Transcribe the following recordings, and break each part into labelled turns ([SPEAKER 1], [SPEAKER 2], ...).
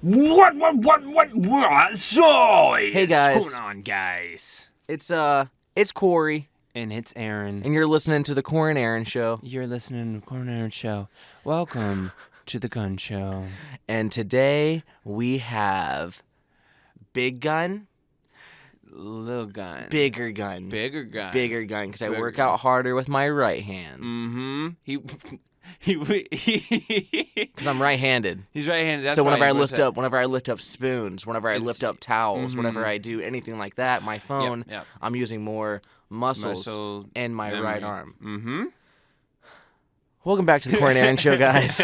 [SPEAKER 1] What? So,
[SPEAKER 2] hey guys.
[SPEAKER 1] What's going on, guys?
[SPEAKER 2] It's Corey.
[SPEAKER 1] And it's Aaron.
[SPEAKER 2] And you're listening to the Corey and Aaron Show.
[SPEAKER 1] You're listening to the Corey and Aaron Show. Welcome to the Gun Show.
[SPEAKER 2] And today we have Big Gun.
[SPEAKER 1] Little gun.
[SPEAKER 2] Bigger gun.
[SPEAKER 1] Bigger gun.
[SPEAKER 2] Bigger gun, because I work out harder with my right hand.
[SPEAKER 1] Mm-hmm.
[SPEAKER 2] Because I'm right-handed.
[SPEAKER 1] He's right-handed. That's
[SPEAKER 2] so whenever I lift up spoons, whenever I lift up towels,
[SPEAKER 1] mm-hmm.
[SPEAKER 2] whenever I do anything like that, my phone,
[SPEAKER 1] yep.
[SPEAKER 2] I'm using more muscles in my
[SPEAKER 1] memory.
[SPEAKER 2] right arm.
[SPEAKER 1] Mm-hmm.
[SPEAKER 2] Welcome back to the Corey and Aaron Show, guys.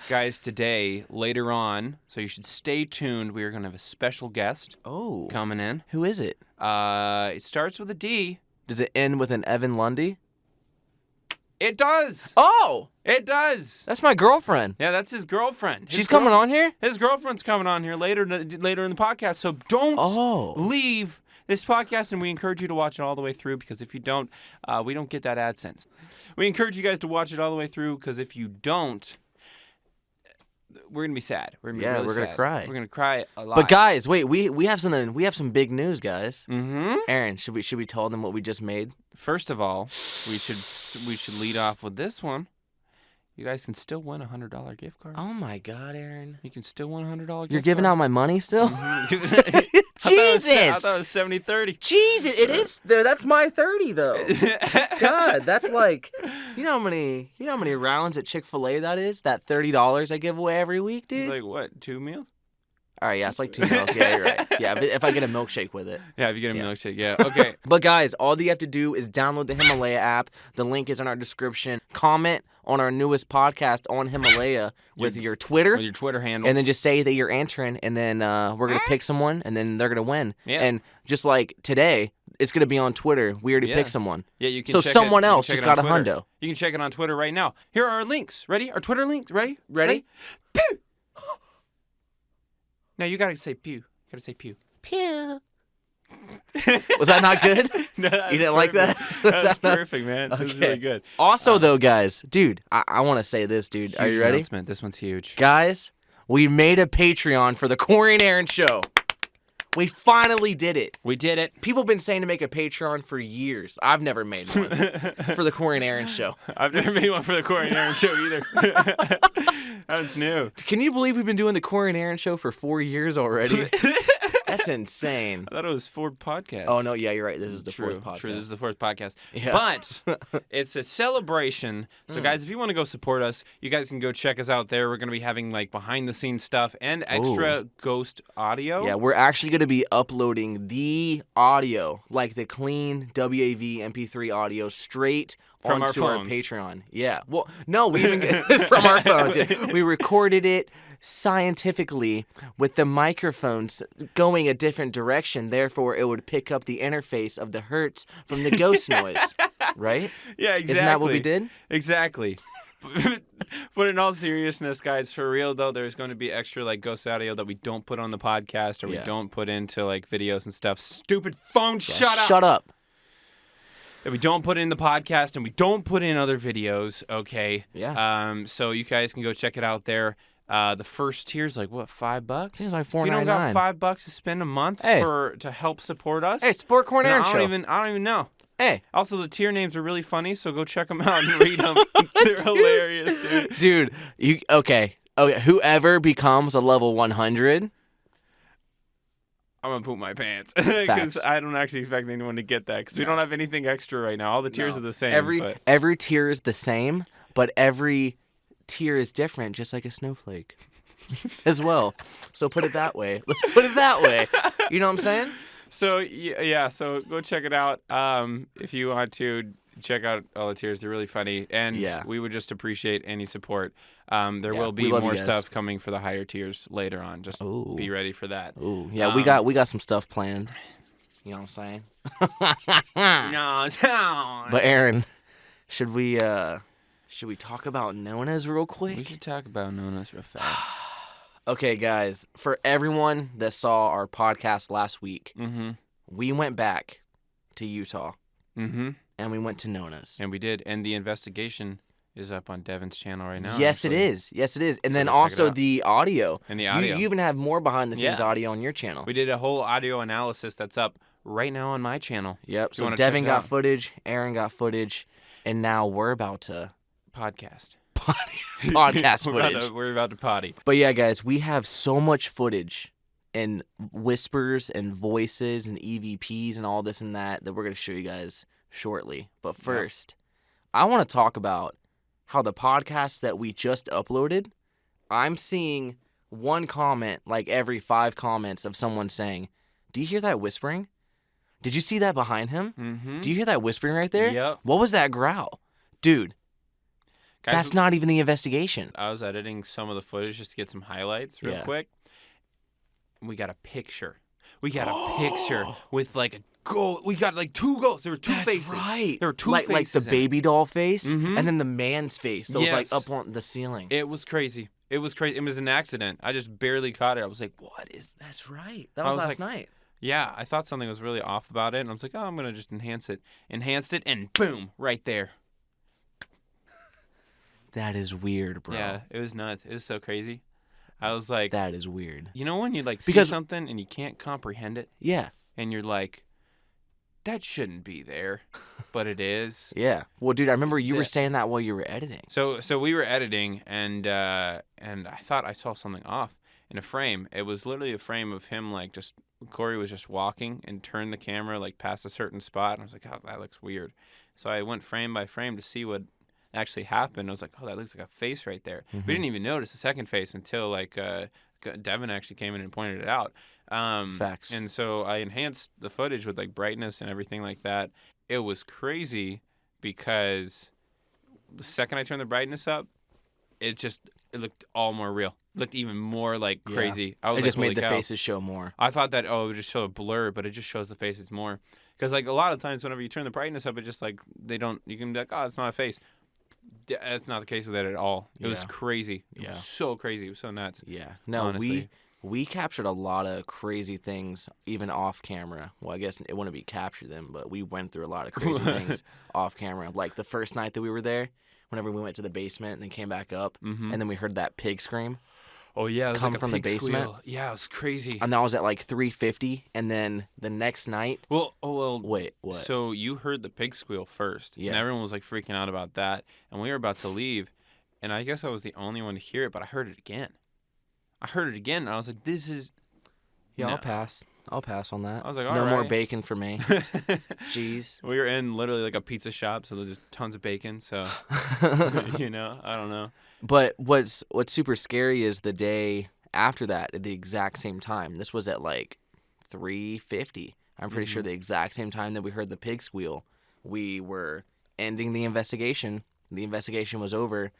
[SPEAKER 1] Guys, today, later on, so you should stay tuned. We are going to have a special guest coming in.
[SPEAKER 2] Who is it?
[SPEAKER 1] It starts with a D.
[SPEAKER 2] Does it end with an Evan Lundy?
[SPEAKER 1] It does.
[SPEAKER 2] Oh!
[SPEAKER 1] It does.
[SPEAKER 2] That's my girlfriend.
[SPEAKER 1] Yeah, that's his girlfriend.
[SPEAKER 2] She's coming on here?
[SPEAKER 1] His girlfriend's coming on here later in the podcast, so don't leave this podcast, and we encourage you to watch it all the way through, because if you don't, we don't get that AdSense. We encourage you guys to watch it all the way through, because if you don't, we're going to be sad. We're going to be really
[SPEAKER 2] we're going to cry.
[SPEAKER 1] We're going to cry a lot.
[SPEAKER 2] But guys, wait, we have something. We have some big news, guys.
[SPEAKER 1] Mm-hmm.
[SPEAKER 2] Aaron, should we tell them what we just made?
[SPEAKER 1] First of all, we should lead off with this one. You guys can still win a $100 gift card.
[SPEAKER 2] Oh my God, Aaron!
[SPEAKER 1] You can still win a $100 gift card.
[SPEAKER 2] You're giving out my money still?
[SPEAKER 1] Mm-hmm.
[SPEAKER 2] Jesus!
[SPEAKER 1] I thought it was 70-30.
[SPEAKER 2] Jesus, it is. That's my 30 though. God, that's like, you know how many rounds at Chick-fil-A that is? That $30 I give away every week, dude.
[SPEAKER 1] It's like what? 2 meals?
[SPEAKER 2] All right, yeah, it's like 2 meals. Yeah, you're right. Yeah, but if I get a milkshake with it.
[SPEAKER 1] Yeah, if you get a milkshake, yeah. Okay.
[SPEAKER 2] But guys, all you have to do is download the Himalaya app. The link is in our description. Comment on our newest podcast on Himalaya with your Twitter.
[SPEAKER 1] With your Twitter handle.
[SPEAKER 2] And then just say that you're entering, and then we're going to pick someone, and then they're going to win.
[SPEAKER 1] Yeah.
[SPEAKER 2] And just like today, it's going to be on Twitter. We already picked someone.
[SPEAKER 1] Yeah, you can
[SPEAKER 2] so
[SPEAKER 1] check
[SPEAKER 2] someone
[SPEAKER 1] it.
[SPEAKER 2] else just got a hundo.
[SPEAKER 1] You can check it on Twitter right now. Here are our links. Ready? Our Twitter links. Ready? Pew! No, you gotta say pew. You gotta say pew.
[SPEAKER 2] Pew. Was that not good?
[SPEAKER 1] No,
[SPEAKER 2] you didn't like that?
[SPEAKER 1] That's perfect, man. Okay. This is really good.
[SPEAKER 2] Also, though, guys, dude, I want to say this, dude. Are you ready?
[SPEAKER 1] Announcement. This one's huge.
[SPEAKER 2] Guys, we made a Patreon for the Corey and Aaron Show. We finally did it.
[SPEAKER 1] We did it.
[SPEAKER 2] People have been saying to make a Patreon for years. I've never made one for the Corey and Aaron Show.
[SPEAKER 1] I've never made one for the Corey and Aaron Show either. That's new.
[SPEAKER 2] Can you believe we've been doing the Corey and Aaron Show for 4 years already? That's insane.
[SPEAKER 1] I thought it was 4 podcasts.
[SPEAKER 2] Oh, no, yeah, you're right. This is the 4th podcast.
[SPEAKER 1] True, this is the 4th podcast.
[SPEAKER 2] Yeah.
[SPEAKER 1] But it's a celebration. So, guys, if you want to go support us, you guys can go check us out there. We're going to be having, like, behind-the-scenes stuff and extra ghost audio.
[SPEAKER 2] Yeah, we're actually going to be uploading the audio, like the clean WAV MP3 audio, straight
[SPEAKER 1] from
[SPEAKER 2] onto our Patreon. Yeah. Well, no, we even from our phones. Yeah. We recorded it scientifically with the microphones going a different direction. Therefore, it would pick up the interface of the hertz from the ghost noise. Right?
[SPEAKER 1] Yeah, exactly.
[SPEAKER 2] Isn't that what we did?
[SPEAKER 1] Exactly. But in all seriousness, guys, for real though, there's going to be extra like ghost audio that we don't put on the podcast or we don't put into like videos and stuff. Stupid phone, shut up.
[SPEAKER 2] Shut up.
[SPEAKER 1] That we don't put in the podcast and we don't put in other videos. Okay.
[SPEAKER 2] Yeah.
[SPEAKER 1] So you guys can go check it out there. The first tier's like what, $5?
[SPEAKER 2] It's like $4.99.
[SPEAKER 1] You don't got $5 to spend a month to help support us.
[SPEAKER 2] Hey, support Corey and Aaron Show.
[SPEAKER 1] I don't even know.
[SPEAKER 2] Hey.
[SPEAKER 1] Also, the tier names are really funny, so go check them out and read them. They're hilarious, dude.
[SPEAKER 2] Dude, okay. Whoever becomes a level 100,
[SPEAKER 1] I'm going to poop my pants. Because I don't actually expect anyone to get that. Because we don't have anything extra right now. All the tiers are the same.
[SPEAKER 2] Every tier is the same, but every tier is different, just like a snowflake as well. So put it that way. Let's put it that way. You know what I'm saying?
[SPEAKER 1] So, yeah, so go check it out. If you want to check out all the tiers. They're really funny. And we would just appreciate any support. There will be more stuff coming for the higher tiers later on. Just be ready for that.
[SPEAKER 2] Ooh, yeah, we got some stuff planned. You know what I'm saying?
[SPEAKER 1] No.
[SPEAKER 2] But Aaron, should we talk about Nona's real quick?
[SPEAKER 1] We should talk about Nona's real fast.
[SPEAKER 2] Okay, guys, for everyone that saw our podcast last week, we went back to Utah, and we went to Nona's.
[SPEAKER 1] And we did, and the investigation is up on Devin's channel right now.
[SPEAKER 2] Yes,
[SPEAKER 1] actually.
[SPEAKER 2] it is. Yes, it is. And
[SPEAKER 1] So
[SPEAKER 2] then
[SPEAKER 1] go check it
[SPEAKER 2] also
[SPEAKER 1] out.
[SPEAKER 2] the audio.
[SPEAKER 1] And the audio.
[SPEAKER 2] You even have more behind-the-scenes audio on your channel.
[SPEAKER 1] We did a whole audio analysis that's up right now on my channel.
[SPEAKER 2] Yep. So Devin got footage, Aaron got footage, and now we're about to
[SPEAKER 1] podcast
[SPEAKER 2] footage.
[SPEAKER 1] We're about to potty.
[SPEAKER 2] But yeah, guys, we have so much footage and whispers and voices and EVPs and all this and that we're going to show you guys shortly. But first, I want to talk about how the podcast that we just uploaded, I'm seeing one comment like every 5 comments of someone saying, "Do you hear that whispering? Did you see that behind him?
[SPEAKER 1] Mm-hmm.
[SPEAKER 2] Do you hear that whispering right there?
[SPEAKER 1] Yep.
[SPEAKER 2] What was that growl?" Dude,
[SPEAKER 1] Guys,
[SPEAKER 2] that's not even the investigation.
[SPEAKER 1] I was editing some of the footage just to get some highlights real quick. We got a picture. We got a picture with like a goat. We got like 2 goats. There were 2 faces.
[SPEAKER 2] That's right.
[SPEAKER 1] There were 2 faces.
[SPEAKER 2] Like the baby doll face
[SPEAKER 1] Mhm.
[SPEAKER 2] and then the man's face that was like
[SPEAKER 1] Yes.
[SPEAKER 2] up on the ceiling.
[SPEAKER 1] It was crazy. It was crazy. It was an accident. I just barely caught it. I was like, what is that?
[SPEAKER 2] That's right. That was last night.
[SPEAKER 1] Yeah, I thought something was really off about it. And I was like, oh, I'm going to just enhance it. Enhanced it, and boom, right there.
[SPEAKER 2] That is weird, bro.
[SPEAKER 1] Yeah, it was nuts. It was so crazy. I was like,
[SPEAKER 2] That is weird.
[SPEAKER 1] you know when you like see
[SPEAKER 2] Because-
[SPEAKER 1] something and you can't comprehend it?
[SPEAKER 2] Yeah.
[SPEAKER 1] And you're like, that shouldn't be there, but it is.
[SPEAKER 2] Yeah. Well, dude, I remember you were
[SPEAKER 1] Yeah.
[SPEAKER 2] saying that while you were editing.
[SPEAKER 1] So we were editing, and I thought I saw something off in a frame. It was literally a frame of him, like, just Corey was just walking and turned the camera like past a certain spot, and I was like, oh, that looks weird. So I went frame by frame to see what actually happened. I was like, oh, that looks like a face right there. We didn't even notice the second face until like Devin actually came in and pointed it out.
[SPEAKER 2] Facts.
[SPEAKER 1] And so I enhanced the footage with like brightness and everything like that. It was crazy because the second I turned the brightness up, it looked all more real. It looked even more like crazy. I was
[SPEAKER 2] It
[SPEAKER 1] like,
[SPEAKER 2] just made
[SPEAKER 1] holy
[SPEAKER 2] the
[SPEAKER 1] cow.
[SPEAKER 2] faces show more.
[SPEAKER 1] I thought that, it would just show a blur, but it just shows the faces more. Because like a lot of times whenever you turn the brightness up, it just like, you can be like, oh, it's not a face. That's not the case with it at all. It was crazy. It was so crazy. It was so nuts.
[SPEAKER 2] Yeah. No,
[SPEAKER 1] honestly.
[SPEAKER 2] we captured a lot of crazy things even off camera. Well, I guess it wouldn't be capture them, but we went through a lot of crazy things off camera. Like the first night that we were there, whenever we went to the basement and then came back up, and then we heard that pig scream.
[SPEAKER 1] Oh, yeah. It was
[SPEAKER 2] Come
[SPEAKER 1] like a
[SPEAKER 2] from the
[SPEAKER 1] pig
[SPEAKER 2] basement?
[SPEAKER 1] squeal. Yeah, it was crazy.
[SPEAKER 2] And that was at like 3:50, and then the next night.
[SPEAKER 1] Well,
[SPEAKER 2] Wait, what?
[SPEAKER 1] So you heard the pig squeal first.
[SPEAKER 2] Yeah.
[SPEAKER 1] And everyone was like freaking out about that. And we were about to leave. And I guess I was the only one to hear it, but I heard it again. And I was like, this is...
[SPEAKER 2] Yeah,
[SPEAKER 1] No.
[SPEAKER 2] I'll pass on that.
[SPEAKER 1] I was like,
[SPEAKER 2] no more
[SPEAKER 1] alright.
[SPEAKER 2] bacon for me. Jeez.
[SPEAKER 1] We were in literally like a pizza shop, so there's just tons of bacon. So, you know, I don't know.
[SPEAKER 2] But what's super scary is the day after that at the exact same time. This was at like 3:50. I'm pretty sure the exact same time that we heard the pig squeal. We were ending the investigation. The investigation was over.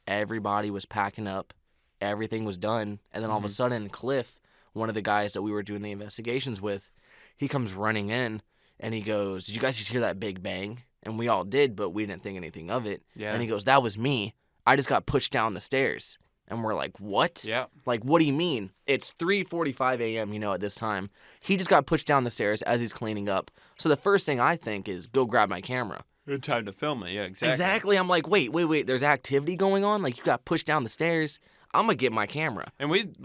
[SPEAKER 2] Everybody was packing up. Everything was done. And then all of a sudden, Cliff, one of the guys that we were doing the investigations with, he comes running in and he goes, "Did you guys just hear that big bang?" And we all did, but we didn't think anything of it.
[SPEAKER 1] Yeah.
[SPEAKER 2] And he goes, "That was me. I just got pushed down the stairs." And we're like, "What?"
[SPEAKER 1] Yeah.
[SPEAKER 2] Like, what do you mean? It's 3:45 a.m., at this time. He just got pushed down the stairs as he's cleaning up. So the first thing I think is go grab my camera.
[SPEAKER 1] Good time to film it. Yeah, exactly.
[SPEAKER 2] Exactly. I'm like, wait. There's activity going on? Like, you got pushed down the stairs. I'm going to get my camera.
[SPEAKER 1] And we'd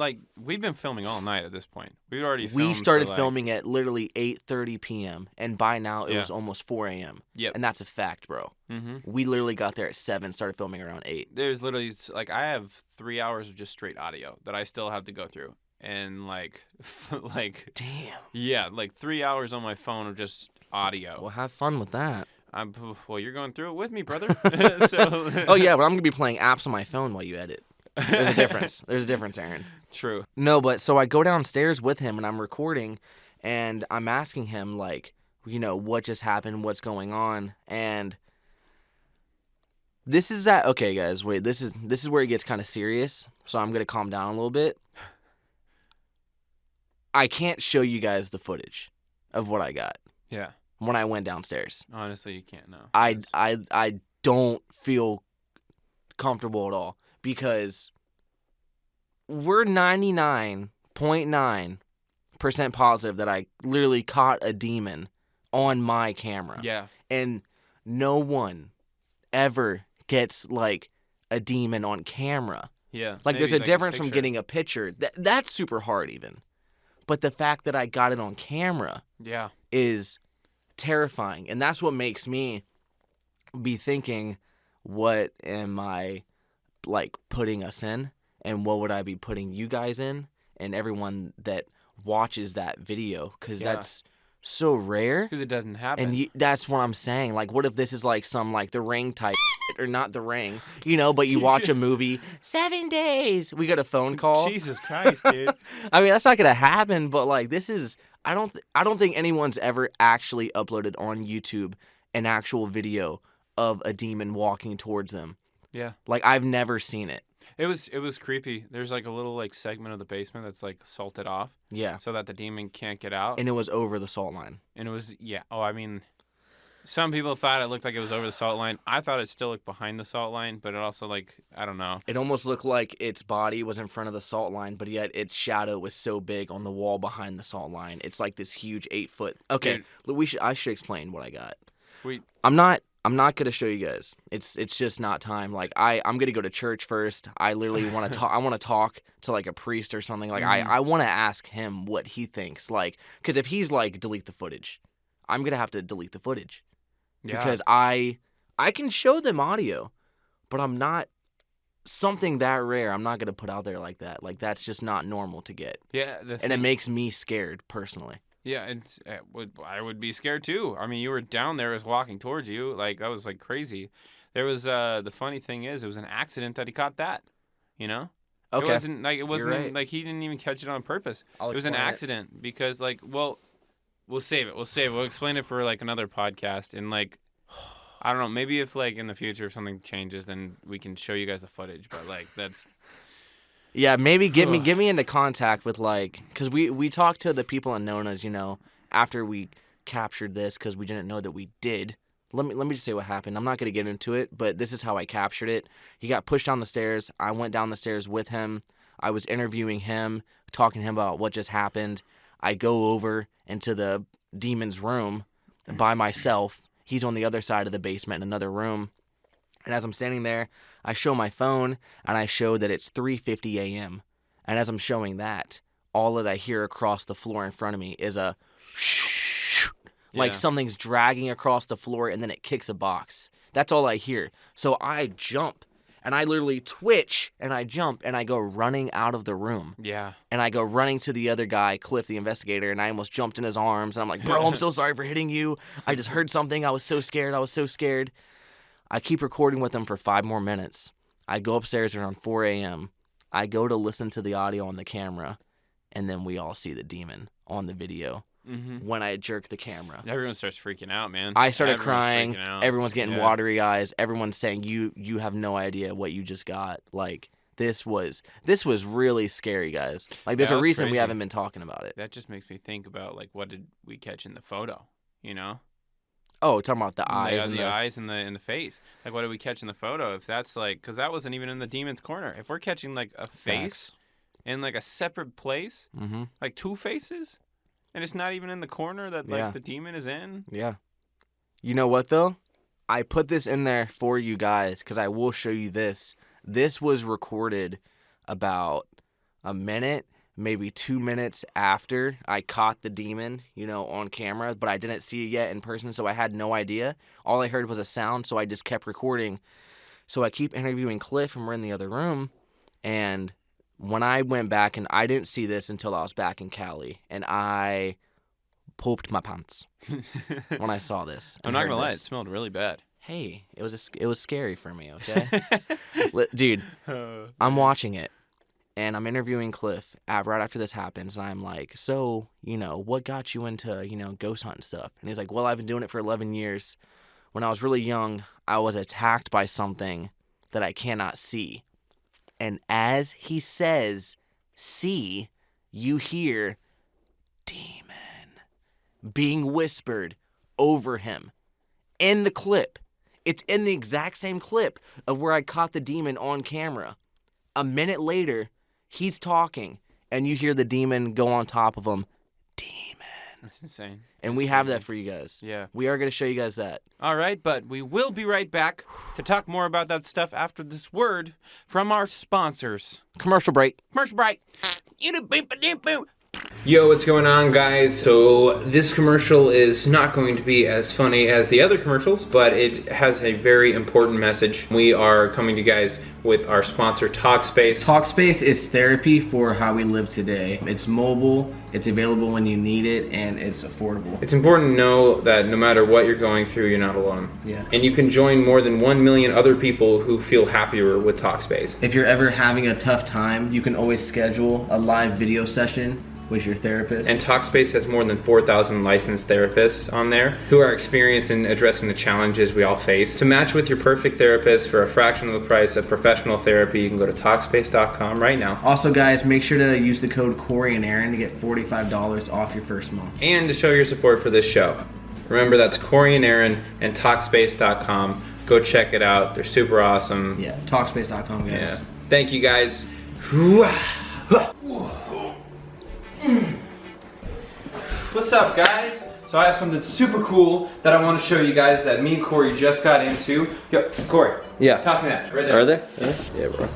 [SPEAKER 1] been filming all night at this point. We'd already filmed.
[SPEAKER 2] We started
[SPEAKER 1] for,
[SPEAKER 2] filming at literally 8:30 p.m. And by now, it was almost 4 a.m.
[SPEAKER 1] Yep.
[SPEAKER 2] And that's a fact, bro.
[SPEAKER 1] Mm-hmm.
[SPEAKER 2] We literally got there at 7, started filming around 8.
[SPEAKER 1] There's literally, like, I have 3 hours of just straight audio that I still have to go through. And, like,
[SPEAKER 2] Damn.
[SPEAKER 1] yeah, like 3 hours on my phone of just audio.
[SPEAKER 2] Well, have fun with that.
[SPEAKER 1] Well, you're going through it with me, brother. So,
[SPEAKER 2] Oh, yeah, but I'm going to be playing apps on my phone while you edit. There's a difference. There's a difference, Aaron.
[SPEAKER 1] True.
[SPEAKER 2] No, but so I go downstairs with him and I'm recording and I'm asking him, like, what just happened? What's going on? And this is okay, guys, wait, this is where it gets kind of serious. So I'm going to calm down a little bit. I can't show you guys the footage of what I got
[SPEAKER 1] Yeah.
[SPEAKER 2] when I went downstairs.
[SPEAKER 1] Honestly, you can't know.
[SPEAKER 2] I don't feel comfortable at all because we're 99.9% positive that I literally caught a demon on my camera.
[SPEAKER 1] Yeah.
[SPEAKER 2] And no one ever gets like a demon on camera.
[SPEAKER 1] Yeah.
[SPEAKER 2] Like there's a
[SPEAKER 1] like
[SPEAKER 2] difference from
[SPEAKER 1] picture.
[SPEAKER 2] getting a picture. That's super hard even. But the fact that I got it on camera is terrifying. And that's what makes me be thinking, what am I like putting us in? And what would I be putting you guys in? And everyone that watches that video, because that's so rare.
[SPEAKER 1] Because it doesn't happen.
[SPEAKER 2] And that's what I'm saying. Like, what if this is like some like The Ring type or not The Ring, you know, but you watch a movie, 7 days, we got a phone call.
[SPEAKER 1] Jesus Christ, dude.
[SPEAKER 2] I mean, that's not going to happen, but like this is, I don't think anyone's ever actually uploaded on YouTube an actual video of a demon walking towards them.
[SPEAKER 1] Yeah.
[SPEAKER 2] Like I've never seen it.
[SPEAKER 1] It was creepy. There's like a little like segment of the basement that's like salted off.
[SPEAKER 2] Yeah.
[SPEAKER 1] So that the demon can't get out.
[SPEAKER 2] And it was over the salt line.
[SPEAKER 1] And it was, oh, I mean, some people thought it looked like it was over the salt line. I thought it still looked behind the salt line, but it also like, I don't know.
[SPEAKER 2] It almost looked like its body was in front of the salt line, but yet its shadow was so big on the wall behind the salt line. It's like this huge 8-foot. Okay, dude, I should explain what I got. I'm not gonna show you guys. It's just not time. Like I'm gonna go to church first. I literally want to talk. I want to talk to like a priest or something. Like I want to ask him what he thinks. Like, because if he's like delete the footage, I'm gonna have to delete the footage. Yeah. Because I can show them audio, but I'm not something that rare. I'm not gonna put out there like that. Like that's just not normal to get.
[SPEAKER 1] Yeah.
[SPEAKER 2] And it makes me scared personally.
[SPEAKER 1] Yeah, and I would be scared too. I mean, you were down there, was walking towards you, like that was like crazy. There was the funny thing is, it was an accident that he caught that. You know,
[SPEAKER 2] okay.
[SPEAKER 1] It wasn't
[SPEAKER 2] right.
[SPEAKER 1] like he didn't even catch it on purpose. It was an accident because like, well, we'll save it. We'll explain it for like another podcast, and like, I don't know, maybe if like in the future if something changes, then we can show you guys the footage. But like that's.
[SPEAKER 2] Yeah, maybe get me into contact with like, because we talked to the people in Nona's, you know, after we captured this, because we didn't know that we did. Let me just say what happened. I'm not going to get into it, but this is how I captured it. He got pushed down the stairs. I went down the stairs with him. I was interviewing him, talking to him about what just happened. I go over into the demon's room by myself. He's on the other side of the basement in another room. And as I'm standing there, I show my phone, and I show that it's 3:50 a.m. And as I'm showing that, all that I hear across the floor in front of me is a like something's dragging across the floor, and then it kicks a box. That's all I hear. So I jump, and I literally twitch, and I jump, and I go running out of the room. Yeah. And I go running to the other guy, Cliff, the investigator, and I almost jumped in his arms. And I'm like, bro, I'm so sorry for hitting you. I just heard something. I was so scared. I keep recording with them for 5 more minutes. I go upstairs around 4 a.m. I go to listen to the audio on the camera, and then we all see the demon on the video when I jerk the camera.
[SPEAKER 1] Everyone starts freaking out, man.
[SPEAKER 2] I started crying. Everyone's getting watery eyes. Everyone's saying, you have no idea what you just got. Like, this was really scary, guys. Like, there's a reason we haven't been talking about it.
[SPEAKER 1] That just makes me think about, like, what did we catch in the photo, you know?
[SPEAKER 2] Oh, talking about the eyes.
[SPEAKER 1] The eyes and the face. Like, what did we catch in the photo? If that's like, because that wasn't even in the demon's corner. If we're catching like a face in like a separate place, like 2 faces, and it's not even in the corner that like the demon is in. Yeah.
[SPEAKER 2] You know what though? I put this in there for you guys because I will show you this. This was recorded about a minute, maybe 2 minutes after I caught the demon, you know, on camera, but I didn't see it yet in person, so I had no idea. All I heard was a sound, so I just kept recording. So I keep interviewing Cliff, and we're in the other room, and when I went back, and I didn't see this until I was back in Cali, and I pooped my pants when I saw this.
[SPEAKER 1] I'm not gonna lie, it smelled really bad.
[SPEAKER 2] Hey, it was scary for me, okay? Dude, I'm watching it. And I'm interviewing Cliff right after this happens, and I'm like, so, you know, what got you into, you know, ghost hunting stuff? And he's like, well, I've been doing it for 11 years. When I was really young, I was attacked by something that I cannot see. And as he says, see, you hear demon being whispered over him in the clip. It's in the exact same clip of where I caught the demon on camera. A minute later, he's talking, and you hear the demon go on top of him. Demon.
[SPEAKER 1] That's insane.
[SPEAKER 2] And we have that for you guys.
[SPEAKER 1] Yeah.
[SPEAKER 2] We are going to show you guys that.
[SPEAKER 1] All right, but we will be right back to talk more about that stuff after this word from our sponsors.
[SPEAKER 2] Commercial break.
[SPEAKER 1] Commercial break. Yo, what's going on, guys? So this commercial is not going to be as funny as the other commercials, but it has a very important message. We are coming to you guys with our sponsor, Talkspace.
[SPEAKER 3] Talkspace is therapy for how we live today. It's mobile, it's available when you need it, and it's affordable.
[SPEAKER 1] It's important to know that no matter what you're going through, you're not alone.
[SPEAKER 3] Yeah.
[SPEAKER 1] And you can join more than 1 million other people who feel happier with Talkspace.
[SPEAKER 3] If you're ever having a tough time, you can always schedule a live video session with your therapist.
[SPEAKER 1] And Talkspace has more than 4,000 licensed therapists on there who are experienced in addressing the challenges we all face. To match with your perfect therapist for a fraction of the price of professional therapy, you can go to Talkspace.com right now.
[SPEAKER 3] Also, guys, make sure to use the code Corey and Aaron to get $45 off your first month.
[SPEAKER 1] And to show your support for this show. Remember, that's Corey and Aaron and Talkspace.com. Go check it out. They're super awesome.
[SPEAKER 3] Yeah, Talkspace.com, guys.
[SPEAKER 1] Yeah. Thank you, guys. What's up, guys? So I have something super cool that I want to show you guys that me and Corey just got into. Yo, Corey.
[SPEAKER 3] Yeah.
[SPEAKER 1] Toss me that. Right there.
[SPEAKER 3] Are there? Yeah, bro.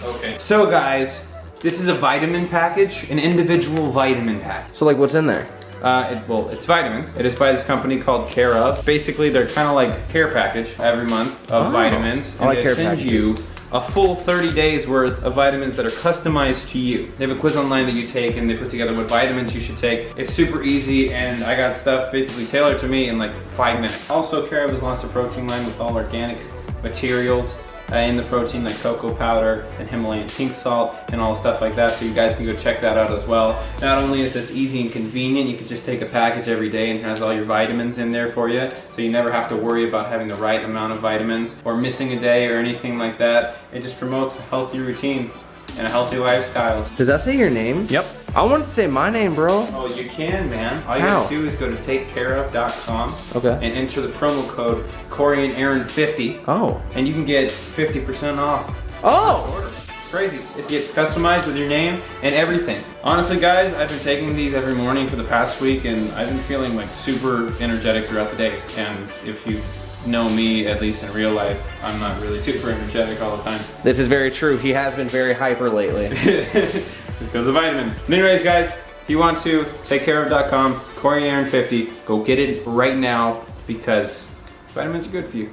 [SPEAKER 1] Okay. So, guys, this is a vitamin package, an individual vitamin package.
[SPEAKER 3] So, like, what's in there?
[SPEAKER 1] It's vitamins. It is by this company called Scherer. Basically, they're kind of like care package every month of vitamins.
[SPEAKER 3] I like
[SPEAKER 1] and
[SPEAKER 3] care
[SPEAKER 1] they send
[SPEAKER 3] packages.
[SPEAKER 1] you a full 30 days worth of vitamins that are customized to you. They have a quiz online that you take and they put together what vitamins you should take. It's super easy and I got stuff basically tailored to me in like 5 minutes. Also, Scherer has launched a protein line with all organic materials in the protein, like cocoa powder and Himalayan pink salt and all stuff like that, so you guys can go check that out as well. Not only is this easy and convenient, you can just take a package every day and it has all your vitamins in there for you, so you never have to worry about having the right amount of vitamins or missing a day or anything like that. It just promotes a healthy routine and a healthy lifestyle.
[SPEAKER 3] Does that say your name?
[SPEAKER 1] Yep.
[SPEAKER 3] I want to say my name, bro.
[SPEAKER 1] Oh, you can, man. All you
[SPEAKER 3] How?
[SPEAKER 1] have to do is go to takecareof.com
[SPEAKER 3] Okay.
[SPEAKER 1] and enter the promo code Corey and Aaron 50,
[SPEAKER 3] Oh.
[SPEAKER 1] and you can get 50% off.
[SPEAKER 3] Oh!
[SPEAKER 1] Order. It's crazy. It gets customized with your name and everything. Honestly, guys, I've been taking these every morning for the past week, and I've been feeling like super energetic throughout the day. And if you know me, at least in real life, I'm not really super energetic all the time.
[SPEAKER 3] This is very true. He has been very hyper lately.
[SPEAKER 1] It's because of vitamins. But anyways, guys, if you want to, takecareof.com, Corey and Aaron 50. Go get it right now because vitamins are good for you.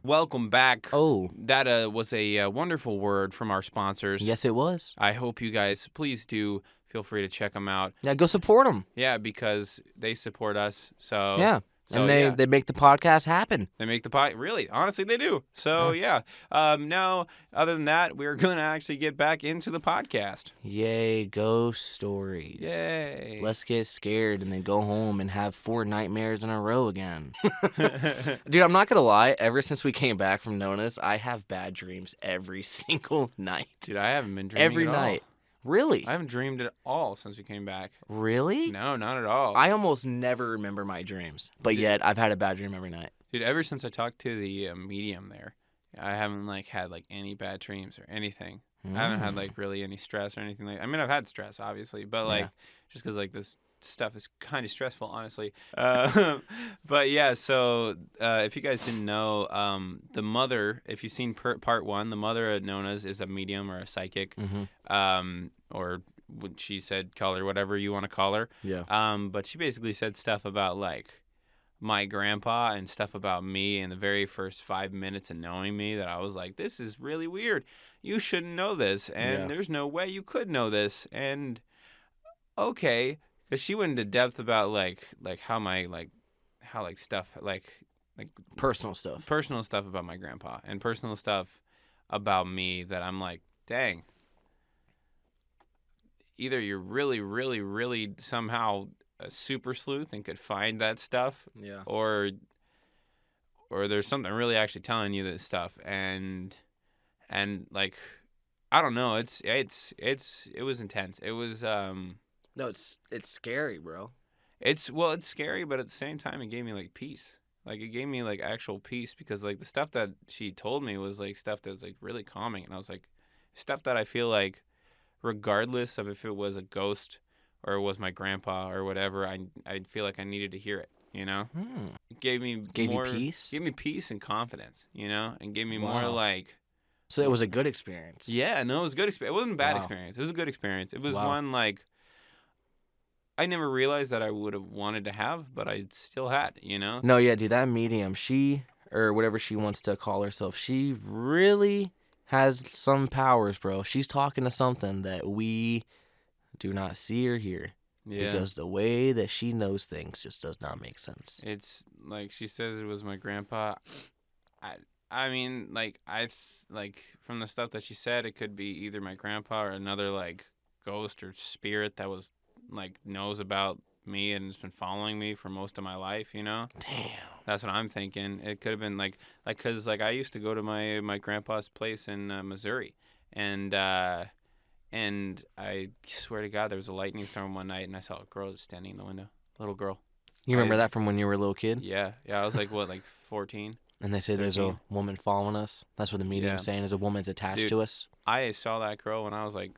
[SPEAKER 1] Welcome back.
[SPEAKER 2] Oh.
[SPEAKER 1] That was a wonderful word from our sponsors.
[SPEAKER 2] Yes, it was.
[SPEAKER 1] I hope you guys, please do feel free to check them out.
[SPEAKER 2] Yeah, go support them.
[SPEAKER 1] Yeah, because they support us. So
[SPEAKER 2] Yeah.
[SPEAKER 1] So,
[SPEAKER 2] And
[SPEAKER 1] yeah.
[SPEAKER 2] they make the podcast happen.
[SPEAKER 1] They make the pie. Really, honestly, they do. So yeah. No, other than that, we're gonna actually get back into the podcast.
[SPEAKER 2] Yay, ghost stories.
[SPEAKER 1] Yay.
[SPEAKER 2] Let's get scared and then go home and have 4 nightmares in a row again. Dude, I'm not going to lie. Ever since we came back from Nona's, I have bad dreams every single night.
[SPEAKER 1] Dude, I haven't been dreaming
[SPEAKER 2] Every
[SPEAKER 1] at
[SPEAKER 2] night.
[SPEAKER 1] all.
[SPEAKER 2] Really?
[SPEAKER 1] I haven't dreamed at all since we came back.
[SPEAKER 2] Really?
[SPEAKER 1] No, not at all.
[SPEAKER 2] I almost never remember my dreams, but yet I've had a bad dream every night.
[SPEAKER 1] Dude, ever since I talked to the medium there, I haven't had any bad dreams or anything. I haven't had really any stress or anything like. I mean, I've had stress obviously, but just because this stuff is kind of stressful, honestly. But yeah, so if you guys didn't know, the mother, if you've seen part 1, the mother at Nona's is a medium or a psychic, or what she said, call her whatever you want to call her.
[SPEAKER 2] Yeah.
[SPEAKER 1] But she basically said stuff about my grandpa and stuff about me in the very first 5 minutes of knowing me that I was like, this is really weird. You shouldn't know this, and there's no way you could know this. And okay, because she went into depth about how my stuff
[SPEAKER 2] Personal stuff.
[SPEAKER 1] personal stuff about my grandpa and personal stuff about me that I'm like, dang. Either you're really, really, really somehow a super sleuth and could find that stuff, or there's something really actually telling you this stuff, and I don't know. It was intense. It was
[SPEAKER 2] No, it's scary, bro.
[SPEAKER 1] It's scary, but at the same time, it gave me peace. It gave me actual peace because the stuff that she told me was stuff that's really calming, and I was stuff that I feel regardless of if it was a ghost or it was my grandpa or whatever, I feel like I needed to hear it, you know? It gave me
[SPEAKER 2] you peace?
[SPEAKER 1] Gave me peace and confidence, you know? And gave me more like...
[SPEAKER 2] So it was a good experience.
[SPEAKER 1] Yeah, no, it was a good experience. It wasn't a bad
[SPEAKER 2] Wow.
[SPEAKER 1] experience. It was a good experience. It was
[SPEAKER 2] Wow.
[SPEAKER 1] one like I never realized that I would have wanted to have, but I still had, you know?
[SPEAKER 2] No, yeah, dude, that medium, she, or whatever she wants to call herself, she really has some powers, bro. She's talking to something that we do not see or hear.
[SPEAKER 1] Yeah.
[SPEAKER 2] Because the way that she knows things just does not make sense.
[SPEAKER 1] It's like she says it was my grandpa. I mean, like like from the stuff that she said, it could be either my grandpa or another like ghost or spirit that was like knows about me and has been following me for most of my life, you know?
[SPEAKER 2] Damn.
[SPEAKER 1] That's what I'm thinking. It could have been like cuz like I used to go to my grandpa's place in Missouri and I swear to God there was a lightning storm one night and I saw a girl just standing in the window. Little girl.
[SPEAKER 2] You remember that from when you were a little kid?
[SPEAKER 1] Yeah. Yeah, I was like what, like 14?
[SPEAKER 2] And they say there's
[SPEAKER 1] 13.
[SPEAKER 2] a woman following us. That's what the medium's saying, is a woman's attached
[SPEAKER 1] Dude,
[SPEAKER 2] to us.
[SPEAKER 1] I saw that girl when I was like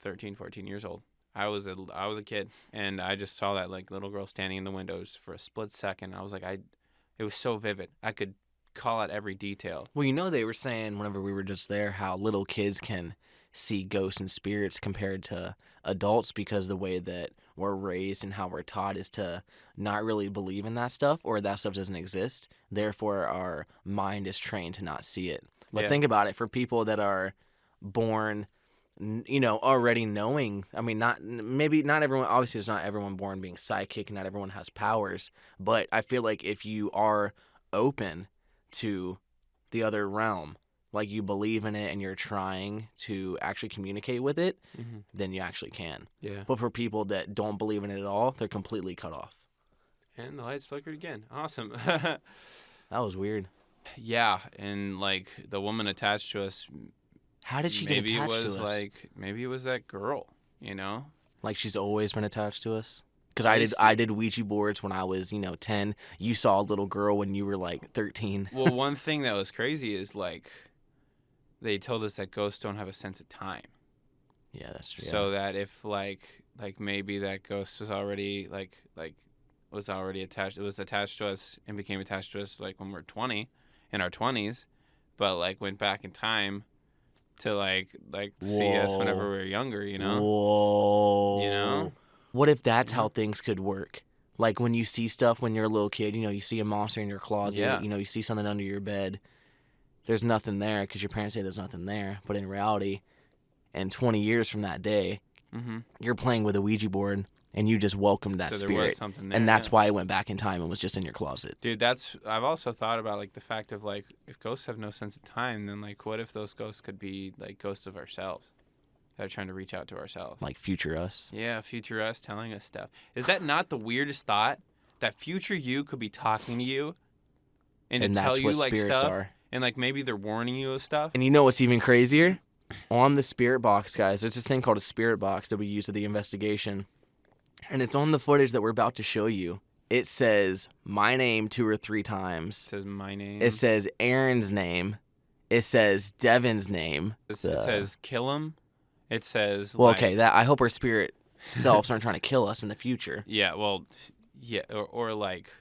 [SPEAKER 1] 13, 14 years old. I was a kid, and I just saw that like little girl standing in the windows for a split second. I was like, it was so vivid. I could call out every detail.
[SPEAKER 2] Well, you know, they were saying whenever we were just there how little kids can see ghosts and spirits compared to adults because the way that we're raised and how we're taught is to not really believe in that stuff, or that stuff doesn't exist. Therefore, our mind is trained to not see it. But think about it, for people that are born, you know, already knowing, I mean, not everyone, obviously there's not everyone born being psychic, not everyone has powers, but I feel like if you are open to the other realm, like you believe in it and you're trying to actually communicate with it, then you actually can.
[SPEAKER 1] Yeah.
[SPEAKER 2] But for people that don't believe in it at all, they're completely cut off.
[SPEAKER 1] And the lights flickered again. Awesome.
[SPEAKER 2] That was weird.
[SPEAKER 1] Yeah, and like the woman attached to us.
[SPEAKER 2] How did she get attached to us?
[SPEAKER 1] Maybe it was that girl, you know?
[SPEAKER 2] Like she's always been attached to us? Because I did Ouija boards when I was, 10. You saw a little girl when you were like 13.
[SPEAKER 1] Well, one thing that was crazy is like they told us that ghosts don't have a sense of time.
[SPEAKER 2] Yeah, that's true.
[SPEAKER 1] So that if like maybe that ghost was already attached, it was attached to us and became attached to us like when we're 20, in our 20s, but like went back in time to like see us whenever we were younger, you know?
[SPEAKER 2] Whoa.
[SPEAKER 1] You know?
[SPEAKER 2] What if that's how things could work? Like when you see stuff when you're a little kid, you see a monster in your closet, you see something under your bed. There's nothing there because your parents say there's nothing there. But in reality, in 20 years from that day, you're playing with a Ouija board and you just welcomed that spirit.
[SPEAKER 1] There was something there,
[SPEAKER 2] and that's why it went back in time and was just in your closet.
[SPEAKER 1] Dude, I've also thought about like the fact of like if ghosts have no sense of time, then like what if those ghosts could be like ghosts of ourselves that are trying to reach out to ourselves?
[SPEAKER 2] Like future us.
[SPEAKER 1] Yeah, future us telling us stuff. Is that not the weirdest thought? That future you could be talking to you and to tell you like stuff
[SPEAKER 2] are.
[SPEAKER 1] And like maybe they're warning you of stuff.
[SPEAKER 2] And you know what's even crazier? On the spirit box, guys, there's this thing called a spirit box that we use at the investigation. And it's on the footage that we're about to show you. It says my name 2 or 3 times.
[SPEAKER 1] It says my name.
[SPEAKER 2] It says Aaron's name. It says Devin's name.
[SPEAKER 1] It says kill him. It says
[SPEAKER 2] well, okay, that I hope our spirit selves aren't trying to kill us in the future.
[SPEAKER 1] Yeah, well, yeah, or like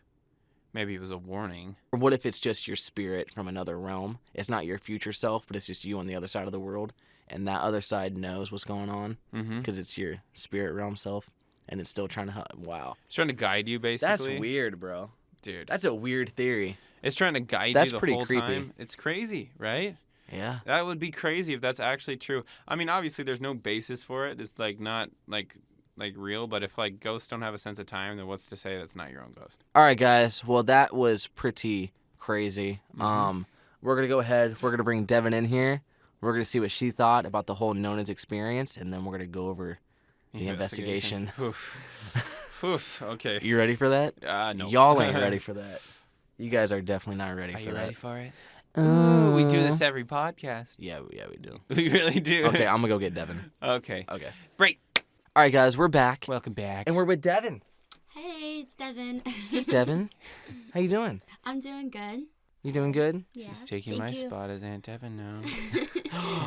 [SPEAKER 1] maybe it was a warning.
[SPEAKER 2] Or what if it's just your spirit from another realm? It's not your future self, but it's just you on the other side of the world, and that other side knows what's going on because it's your spirit realm self, and it's still trying to help. Wow.
[SPEAKER 1] It's trying to guide you, basically.
[SPEAKER 2] That's weird, bro.
[SPEAKER 1] Dude.
[SPEAKER 2] That's a weird theory.
[SPEAKER 1] It's trying to guide
[SPEAKER 2] That's
[SPEAKER 1] you the
[SPEAKER 2] pretty
[SPEAKER 1] whole
[SPEAKER 2] creepy.
[SPEAKER 1] time. It's crazy, right?
[SPEAKER 2] Yeah.
[SPEAKER 1] That would be crazy if that's actually true. I mean, obviously, there's no basis for it. It's like not like real, but if like ghosts don't have a sense of time, then what's to say that's not your own ghost?
[SPEAKER 2] All right, guys. Well, that was pretty crazy. We're gonna go ahead. We're gonna bring Devin in here. We're gonna see what she thought about the whole Nona's experience, and then we're gonna go over the investigation.
[SPEAKER 1] Oof. Okay.
[SPEAKER 2] You ready for that?
[SPEAKER 1] No.
[SPEAKER 2] Y'all ain't ready for that. You guys are definitely not ready
[SPEAKER 1] Are
[SPEAKER 2] for
[SPEAKER 1] you
[SPEAKER 2] that.
[SPEAKER 1] ready for it? Ooh, we do this every podcast.
[SPEAKER 2] Yeah, we do.
[SPEAKER 1] We really do.
[SPEAKER 2] Okay, I'm gonna go get Devin.
[SPEAKER 1] Okay.
[SPEAKER 2] Great. All right, guys, we're back.
[SPEAKER 1] Welcome back.
[SPEAKER 2] And we're with Devin.
[SPEAKER 4] Hey, it's Devin.
[SPEAKER 2] Hey, Devin. How you doing?
[SPEAKER 4] I'm doing good.
[SPEAKER 2] You doing good?
[SPEAKER 4] Yeah.
[SPEAKER 1] She's taking my spot as Aunt Devin now.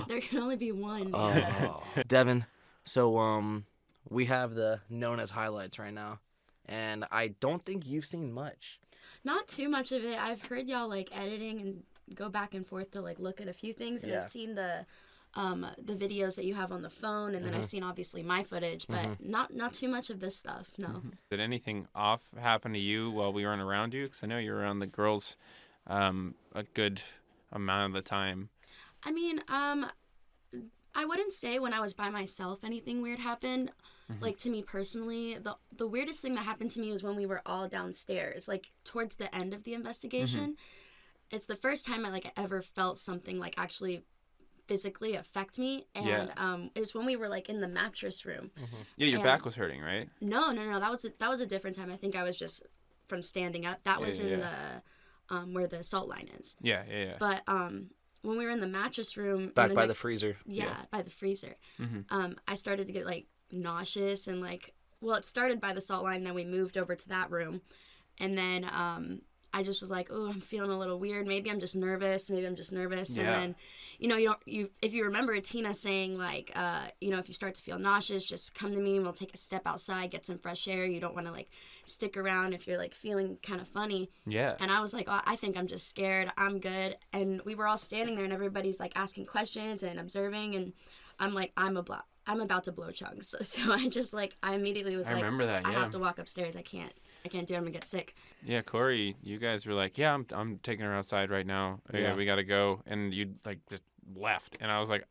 [SPEAKER 4] There can only be one.
[SPEAKER 2] Oh, Devin. So we have the Nona's highlights right now, and I don't think you've seen much.
[SPEAKER 4] Not too much of it. I've heard y'all like editing and go back and forth to like look at a few things, and I've seen the videos that you have on the phone, and then I've seen obviously my footage, but not too much of this stuff. No.
[SPEAKER 1] Did anything off happen to you while we weren't around you? Because I know you were around the girls a good amount of the time.
[SPEAKER 4] I mean, I wouldn't say when I was by myself anything weird happened. Like, to me personally, the weirdest thing that happened to me was when we were all downstairs, like towards the end of the investigation. It's the first time I ever felt something like actually physically affect me, and it was when we were like in the mattress room.
[SPEAKER 1] Yeah, your back was hurting, right?
[SPEAKER 4] No, that was a different time. I think I was just from standing up. That was in the where the salt line is.
[SPEAKER 1] Yeah.
[SPEAKER 4] But when we were in the mattress room,
[SPEAKER 2] Back by the freezer.
[SPEAKER 4] Yeah, by the freezer. I started to get like nauseous and it started by the salt line, then we moved over to that room, and then I just was like, oh, I'm feeling a little weird. Maybe I'm just nervous. And then, if you remember Tina saying like, if you start to feel nauseous, just come to me and we'll take a step outside, get some fresh air. You don't want to like stick around if you're like feeling kind of funny. Yeah. And I was like, oh, I think I'm just scared. I'm good. And we were all standing there and everybody's like asking questions and observing. And I'm like, I'm about to blow chunks. So I immediately was
[SPEAKER 1] I remember that,
[SPEAKER 4] I have to walk upstairs. I can't do it. I'm gonna get sick.
[SPEAKER 1] Yeah, Corey, you guys were like, yeah, I'm taking her outside right now. Yeah, we gotta go, and you like just left, and I was like,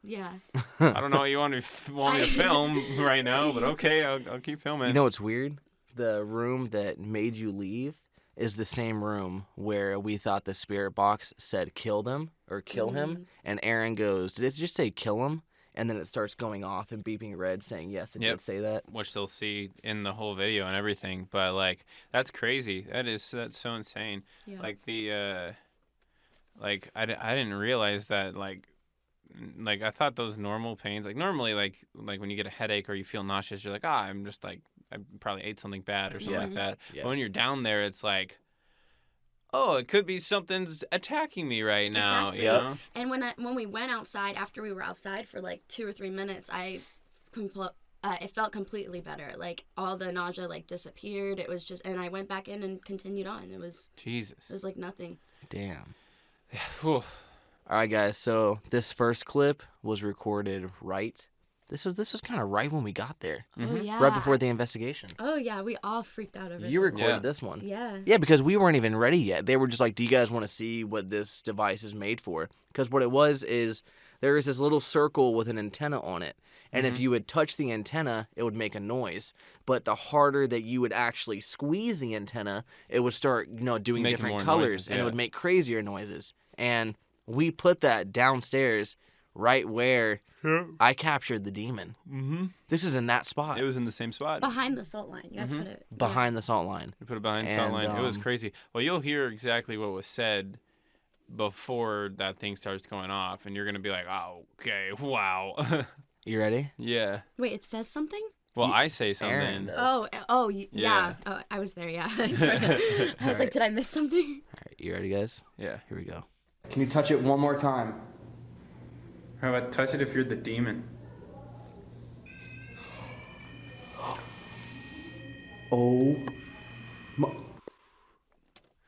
[SPEAKER 4] yeah.
[SPEAKER 1] I don't know what you want me to film right now, but okay, I'll keep filming.
[SPEAKER 2] You know what's weird? The room that made you leave is the same room where we thought the spirit box said kill them or kill him, and Aaron goes, did it just say kill him? And then it starts going off and beeping red saying, yes, it did say that.
[SPEAKER 1] Which they'll see in the whole video and everything. But, like, that's crazy. That's so insane. Yeah. Like, I didn't realize that, like, I thought those normal pains, like, normally, like when you get a headache or you feel nauseous, you're like, I'm just, like, I probably ate something bad or something like that. Yeah. But when you're down there, it's like, oh, it could be something's attacking me right now.
[SPEAKER 4] Exactly.
[SPEAKER 1] You know?
[SPEAKER 4] And when we went outside, after we were outside for like 2 or 3 minutes, it felt completely better. Like all the nausea like disappeared. It was just, and I went back in and continued on. It was Jesus. It was like nothing.
[SPEAKER 2] Damn. All right, guys. So this first clip was recorded right. This was kind of right when we got there.
[SPEAKER 4] Oh, yeah.
[SPEAKER 2] Right before the investigation.
[SPEAKER 4] Oh, yeah. We all freaked out over it.
[SPEAKER 2] You recorded this one.
[SPEAKER 4] Yeah.
[SPEAKER 2] Yeah, because we weren't even ready yet. They were just like, do you guys want to see what this device is made for? Because what it was is there is this little circle with an antenna on it. And if you would touch the antenna, it would make a noise. But the harder that you would actually squeeze the antenna, it would start, doing different colors. Noises, and it would make crazier noises. And we put that downstairs right where I captured the demon. This is in that spot.
[SPEAKER 1] It was in the same spot.
[SPEAKER 4] Behind the salt line. You guys put it.
[SPEAKER 2] Behind the salt line.
[SPEAKER 1] We put it behind the salt line. It was crazy. Well, you'll hear exactly what was said before that thing starts going off, and you're going to be like, oh, okay, wow.
[SPEAKER 2] You ready?
[SPEAKER 1] Yeah.
[SPEAKER 4] Wait, it says something?
[SPEAKER 1] Well, I say something.
[SPEAKER 2] Aaron does.
[SPEAKER 4] Yeah. Oh, I was there, yeah. I was like, did I miss something?
[SPEAKER 2] All right, you ready, guys?
[SPEAKER 1] Yeah.
[SPEAKER 2] Here we go.
[SPEAKER 5] Can you touch it one more time?
[SPEAKER 1] How about touch it if you're the demon?
[SPEAKER 5] Oh.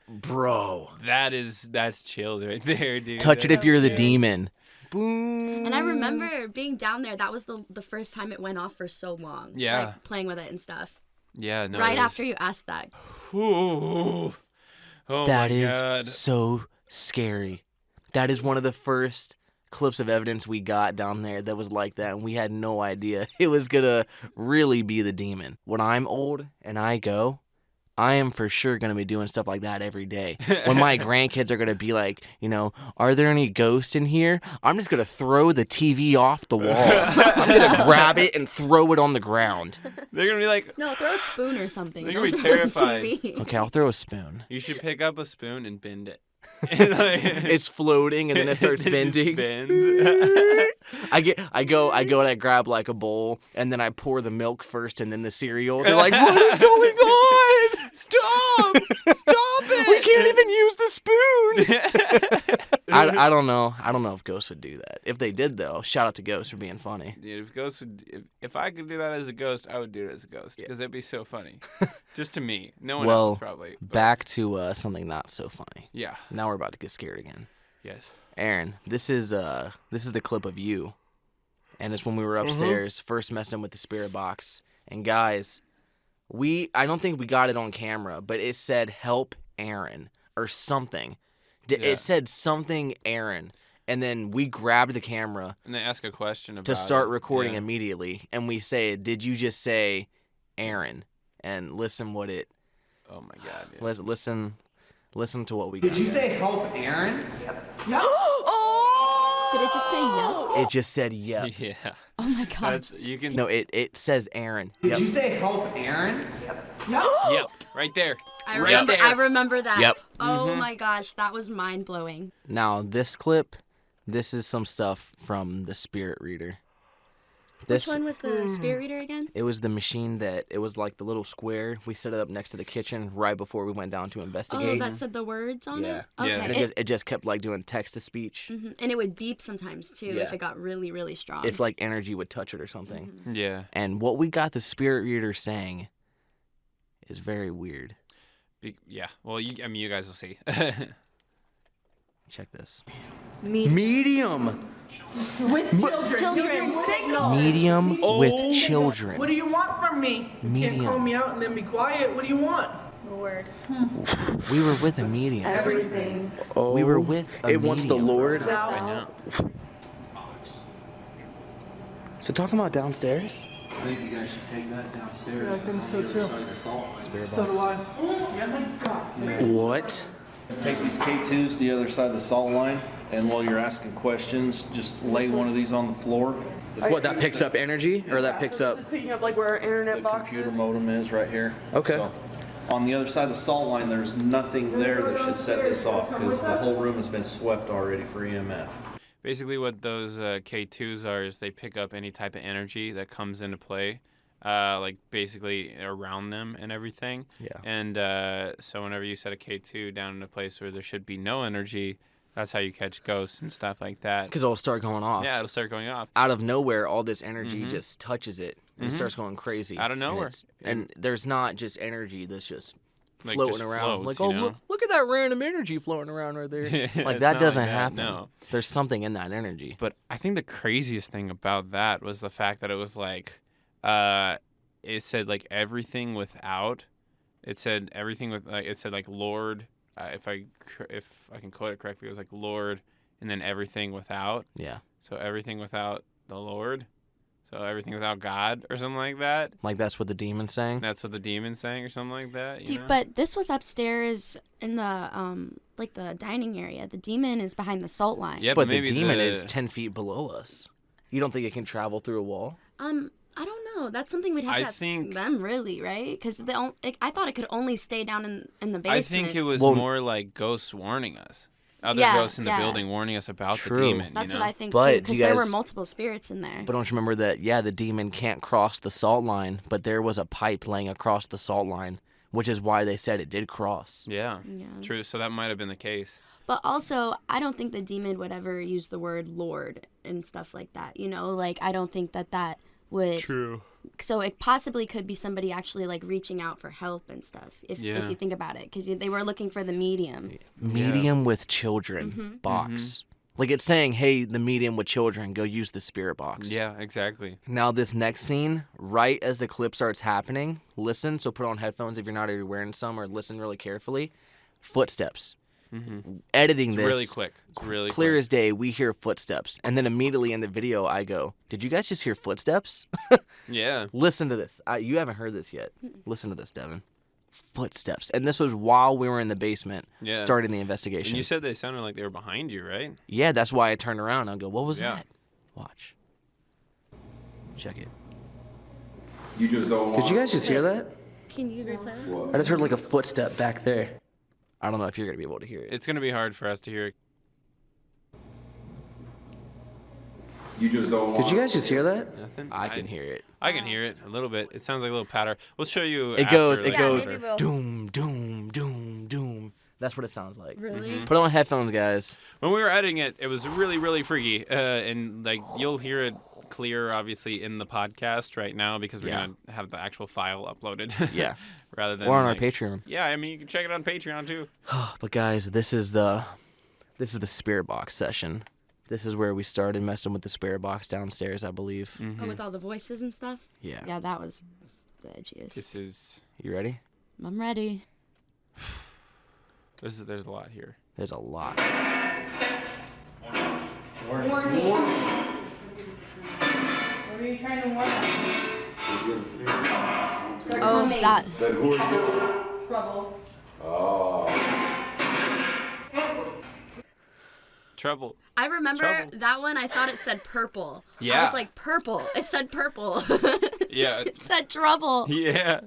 [SPEAKER 2] Bro.
[SPEAKER 1] That's chills right there, dude.
[SPEAKER 2] Touch it if you're the demon. Boom.
[SPEAKER 4] And I remember being down there. That was the first time it went off for so long.
[SPEAKER 1] Yeah.
[SPEAKER 4] Like, playing with it and stuff.
[SPEAKER 1] Yeah, no.
[SPEAKER 4] Right after you asked that.
[SPEAKER 1] Ooh. Oh,
[SPEAKER 2] that
[SPEAKER 1] my
[SPEAKER 2] is
[SPEAKER 1] God.
[SPEAKER 2] so scary. That is one of the first clips of evidence we got down there that was like that, and we had no idea it was gonna really be the demon. When I'm old and I go, I am for sure gonna be doing stuff like that every day. When my grandkids are gonna be like, are there any ghosts in here? I'm just gonna throw the TV off the wall. I'm gonna grab it and throw it on the ground.
[SPEAKER 1] They're gonna be like,
[SPEAKER 4] no, throw a spoon or something.
[SPEAKER 1] They're gonna be terrified.
[SPEAKER 2] Okay, I'll throw a spoon.
[SPEAKER 1] You should pick up a spoon and bend it.
[SPEAKER 2] It's floating and then it starts bending. I go and I grab like a bowl and then I pour the milk first and then the cereal. They're like, what is going on?
[SPEAKER 1] Stop! Stop it!
[SPEAKER 2] We can't even use the spoon. I don't know. I don't know if ghosts would do that. If they did, though, shout out to ghosts for being funny.
[SPEAKER 1] Dude, if ghosts would, if I could do that as a ghost, I would do it as a ghost because it'd be so funny. Just to me, no one else probably. But
[SPEAKER 2] Back to something not so funny.
[SPEAKER 1] yeah.
[SPEAKER 2] Now we're about to get scared again.
[SPEAKER 1] Yes.
[SPEAKER 2] Aaron, this is the clip of you, and it's when we were upstairs first messing with the spirit box. And guys, I don't think we got it on camera, but it said "Help Aaron" or something. It said something Aaron, and then we grabbed the camera
[SPEAKER 1] And they ask a question about
[SPEAKER 2] to start
[SPEAKER 1] it.
[SPEAKER 2] recording
[SPEAKER 1] Yeah.
[SPEAKER 2] immediately, and we say, "Did you just say Aaron?" And listen what it.
[SPEAKER 1] Oh my god. Yeah.
[SPEAKER 2] Listen to what we got.
[SPEAKER 3] Did you say help Aaron?
[SPEAKER 4] Did it just say yup?
[SPEAKER 2] It just said yep.
[SPEAKER 1] Yeah.
[SPEAKER 4] Oh my god.
[SPEAKER 1] That's you can.
[SPEAKER 2] No, it says Aaron.
[SPEAKER 3] Did
[SPEAKER 2] Yep.
[SPEAKER 3] you say help Aaron?
[SPEAKER 1] Yep. Right there.
[SPEAKER 4] I
[SPEAKER 1] Right
[SPEAKER 4] remember.
[SPEAKER 1] there.
[SPEAKER 4] I remember that.
[SPEAKER 2] Yep.
[SPEAKER 4] Oh my gosh, that was mind blowing.
[SPEAKER 2] Now this clip, this is some stuff from the spirit reader.
[SPEAKER 4] Which one was the spirit reader again?
[SPEAKER 2] It was the machine it was like the little square. We set it up next to the kitchen right before we went down to
[SPEAKER 4] Oh,
[SPEAKER 2] investigate.
[SPEAKER 4] that said the words on
[SPEAKER 2] Yeah.
[SPEAKER 4] it.
[SPEAKER 1] Yeah.
[SPEAKER 4] Okay.
[SPEAKER 2] And it just kept like doing text to speech.
[SPEAKER 4] And it would beep sometimes too
[SPEAKER 2] Yeah.
[SPEAKER 4] if it got really, really strong.
[SPEAKER 2] If like energy would touch it or something.
[SPEAKER 1] Yeah.
[SPEAKER 2] And what we got the spirit reader saying is very weird.
[SPEAKER 1] Yeah. Well, you guys will see.
[SPEAKER 2] Check this.
[SPEAKER 6] Medium.
[SPEAKER 7] With children signal.
[SPEAKER 2] Medium with children.
[SPEAKER 6] What do you want from me? You
[SPEAKER 2] Medium.
[SPEAKER 6] can't call me out and then be quiet. What do you want?
[SPEAKER 7] Word.
[SPEAKER 2] We were with a medium.
[SPEAKER 7] Everything.
[SPEAKER 2] We were with a medium.
[SPEAKER 5] It wants the Lord.
[SPEAKER 1] I know.
[SPEAKER 5] So talking about downstairs?
[SPEAKER 8] I think you guys should take that downstairs.
[SPEAKER 6] I think so too.
[SPEAKER 2] Spirit
[SPEAKER 6] So do
[SPEAKER 2] box.
[SPEAKER 6] I.
[SPEAKER 2] What?
[SPEAKER 8] Take these K2s to the other side of the salt line, and while you're asking questions, just lay one of these on the floor.
[SPEAKER 5] What, that picks up energy? Or that picks up...
[SPEAKER 6] This is picking up like where our internet
[SPEAKER 8] The
[SPEAKER 6] box
[SPEAKER 8] computer
[SPEAKER 6] is.
[SPEAKER 8] modem is right here.
[SPEAKER 5] Okay.
[SPEAKER 8] So, on the other side of the salt line, there's nothing there that should set this off because the whole room has been swept already for EMF.
[SPEAKER 1] Basically, what those K2s are is they pick up any type of energy that comes into play, like basically around them and everything.
[SPEAKER 2] Yeah.
[SPEAKER 1] And so whenever you set a K2 down in a place where there should be no energy, that's how you catch ghosts and stuff like that.
[SPEAKER 2] Because it'll start going off.
[SPEAKER 1] Yeah, it'll start going off.
[SPEAKER 2] Out of nowhere, all this energy just touches it and it starts going crazy.
[SPEAKER 1] Out of nowhere.
[SPEAKER 2] And there's not just energy that's just
[SPEAKER 1] Like,
[SPEAKER 2] floating
[SPEAKER 1] just
[SPEAKER 2] around.
[SPEAKER 1] floats,
[SPEAKER 2] Like,
[SPEAKER 1] you know?
[SPEAKER 2] look at that random energy floating around right there.
[SPEAKER 1] It's
[SPEAKER 2] Like,
[SPEAKER 1] not
[SPEAKER 2] that doesn't
[SPEAKER 1] like that,
[SPEAKER 2] happen.
[SPEAKER 1] no.
[SPEAKER 2] There's something in that energy.
[SPEAKER 1] But I think the craziest thing about that was the fact that it was like, it said like everything without. It said everything with like it said like Lord. If I can quote it correctly, it was like Lord, and then everything without.
[SPEAKER 2] Yeah.
[SPEAKER 1] So everything without the Lord. So everything without God or something like that.
[SPEAKER 2] Like, that's what the demon's saying?
[SPEAKER 1] That's what the demon's saying or something like that. You
[SPEAKER 4] Dude,
[SPEAKER 1] know?
[SPEAKER 4] but this was upstairs in the like the dining area. The demon is behind the salt line.
[SPEAKER 1] Yeah,
[SPEAKER 2] But the
[SPEAKER 1] maybe
[SPEAKER 2] demon is 10 feet below us. You don't think it can travel through a wall?
[SPEAKER 4] I don't know. That's something we'd have
[SPEAKER 1] I
[SPEAKER 4] to ask
[SPEAKER 1] think-
[SPEAKER 4] them, really, right? Because I thought it could only stay down in the basement.
[SPEAKER 1] I think it was
[SPEAKER 2] Well-
[SPEAKER 1] more like ghosts warning us. Other
[SPEAKER 4] Yeah,
[SPEAKER 1] ghosts in the
[SPEAKER 4] yeah.
[SPEAKER 1] building warning us about
[SPEAKER 2] True.
[SPEAKER 1] the demon.
[SPEAKER 4] That's
[SPEAKER 1] you
[SPEAKER 4] what
[SPEAKER 1] know?
[SPEAKER 4] I think
[SPEAKER 2] But
[SPEAKER 4] too.
[SPEAKER 2] do
[SPEAKER 4] Because
[SPEAKER 2] you
[SPEAKER 4] there were
[SPEAKER 2] guys-
[SPEAKER 4] multiple spirits in there.
[SPEAKER 2] But don't you remember that, yeah, the demon can't cross the salt line, but there was a pipe laying across the salt line, which is why they said it did cross.
[SPEAKER 1] Yeah.
[SPEAKER 4] Yeah.
[SPEAKER 1] True. So that might have been the case.
[SPEAKER 4] But also, I don't think the demon would ever use the word Lord and stuff like that. You know, like I don't think that would.
[SPEAKER 1] True.
[SPEAKER 4] So it possibly could be somebody actually like reaching out for help and stuff. If
[SPEAKER 1] Yeah.
[SPEAKER 4] you think about it, because they were looking for the medium.
[SPEAKER 2] Medium with children box. Like, it's saying, hey, the medium with children, go use the spirit box.
[SPEAKER 1] Yeah, exactly.
[SPEAKER 2] Now, this next scene, right as the clip starts happening, listen, so put on headphones if you're not already wearing some, or listen really carefully. Footsteps. Editing
[SPEAKER 1] It's
[SPEAKER 2] this.
[SPEAKER 1] really quick. It's really
[SPEAKER 2] Clear
[SPEAKER 1] quick.
[SPEAKER 2] as day, we hear footsteps. And then immediately in the video, I go, did you guys just hear footsteps?
[SPEAKER 1] Yeah.
[SPEAKER 2] Listen to this. You haven't heard this yet. Listen to this, Devin. Footsteps. And this was while we were in the basement
[SPEAKER 1] Yeah.
[SPEAKER 2] starting the
[SPEAKER 1] And
[SPEAKER 2] investigation.
[SPEAKER 1] you said they sounded like they were behind you, right?
[SPEAKER 2] Yeah, that's why I turned around and I go, what was
[SPEAKER 1] Yeah.
[SPEAKER 2] that? Watch. Check it.
[SPEAKER 9] You just don't want.
[SPEAKER 5] Did you guys just hear that?
[SPEAKER 4] Can you replay that?
[SPEAKER 5] I just heard like a footstep back there.
[SPEAKER 2] I don't know if you're going to be able to hear it.
[SPEAKER 1] It's going to be hard for us to hear.
[SPEAKER 9] You just don't want.
[SPEAKER 5] Did you guys just hear that?
[SPEAKER 1] Nothing.
[SPEAKER 2] I can hear it.
[SPEAKER 1] I can hear it a little bit. It sounds like a little patter. We'll show you.
[SPEAKER 2] It
[SPEAKER 1] after,
[SPEAKER 2] goes.
[SPEAKER 1] like,
[SPEAKER 2] It goes.
[SPEAKER 4] maybe we'll-
[SPEAKER 2] Doom, doom, doom, doom. That's what it sounds like.
[SPEAKER 4] Really?
[SPEAKER 2] Put on headphones, guys.
[SPEAKER 1] When we were editing it, it was really, really freaky. And like you'll hear it clear, obviously, in the podcast right now because we're gonna have the actual file uploaded.
[SPEAKER 2] Yeah.
[SPEAKER 1] Rather than
[SPEAKER 2] Or on
[SPEAKER 1] like,
[SPEAKER 2] our Patreon.
[SPEAKER 1] Yeah, I mean you can check it on Patreon too.
[SPEAKER 2] But guys, this is the spirit box session. This is where we started messing with the spirit box downstairs, I believe.
[SPEAKER 4] Oh, with all the voices and stuff?
[SPEAKER 2] Yeah.
[SPEAKER 4] Yeah, that was the edgiest.
[SPEAKER 1] This is.
[SPEAKER 2] You ready?
[SPEAKER 4] I'm ready.
[SPEAKER 1] There's a lot here.
[SPEAKER 2] There's a lot.
[SPEAKER 7] Warning. What are you trying to warn us? They're
[SPEAKER 4] Oh,
[SPEAKER 7] coming.
[SPEAKER 4] that.
[SPEAKER 9] Then who are you?
[SPEAKER 7] Trouble.
[SPEAKER 9] Oh.
[SPEAKER 1] Trouble.
[SPEAKER 4] I remember
[SPEAKER 1] Trouble.
[SPEAKER 4] that one. I thought it said purple. I
[SPEAKER 1] Yeah.
[SPEAKER 4] was like, purple. It said purple.
[SPEAKER 1] Yeah.
[SPEAKER 4] It said trouble.
[SPEAKER 1] Yeah.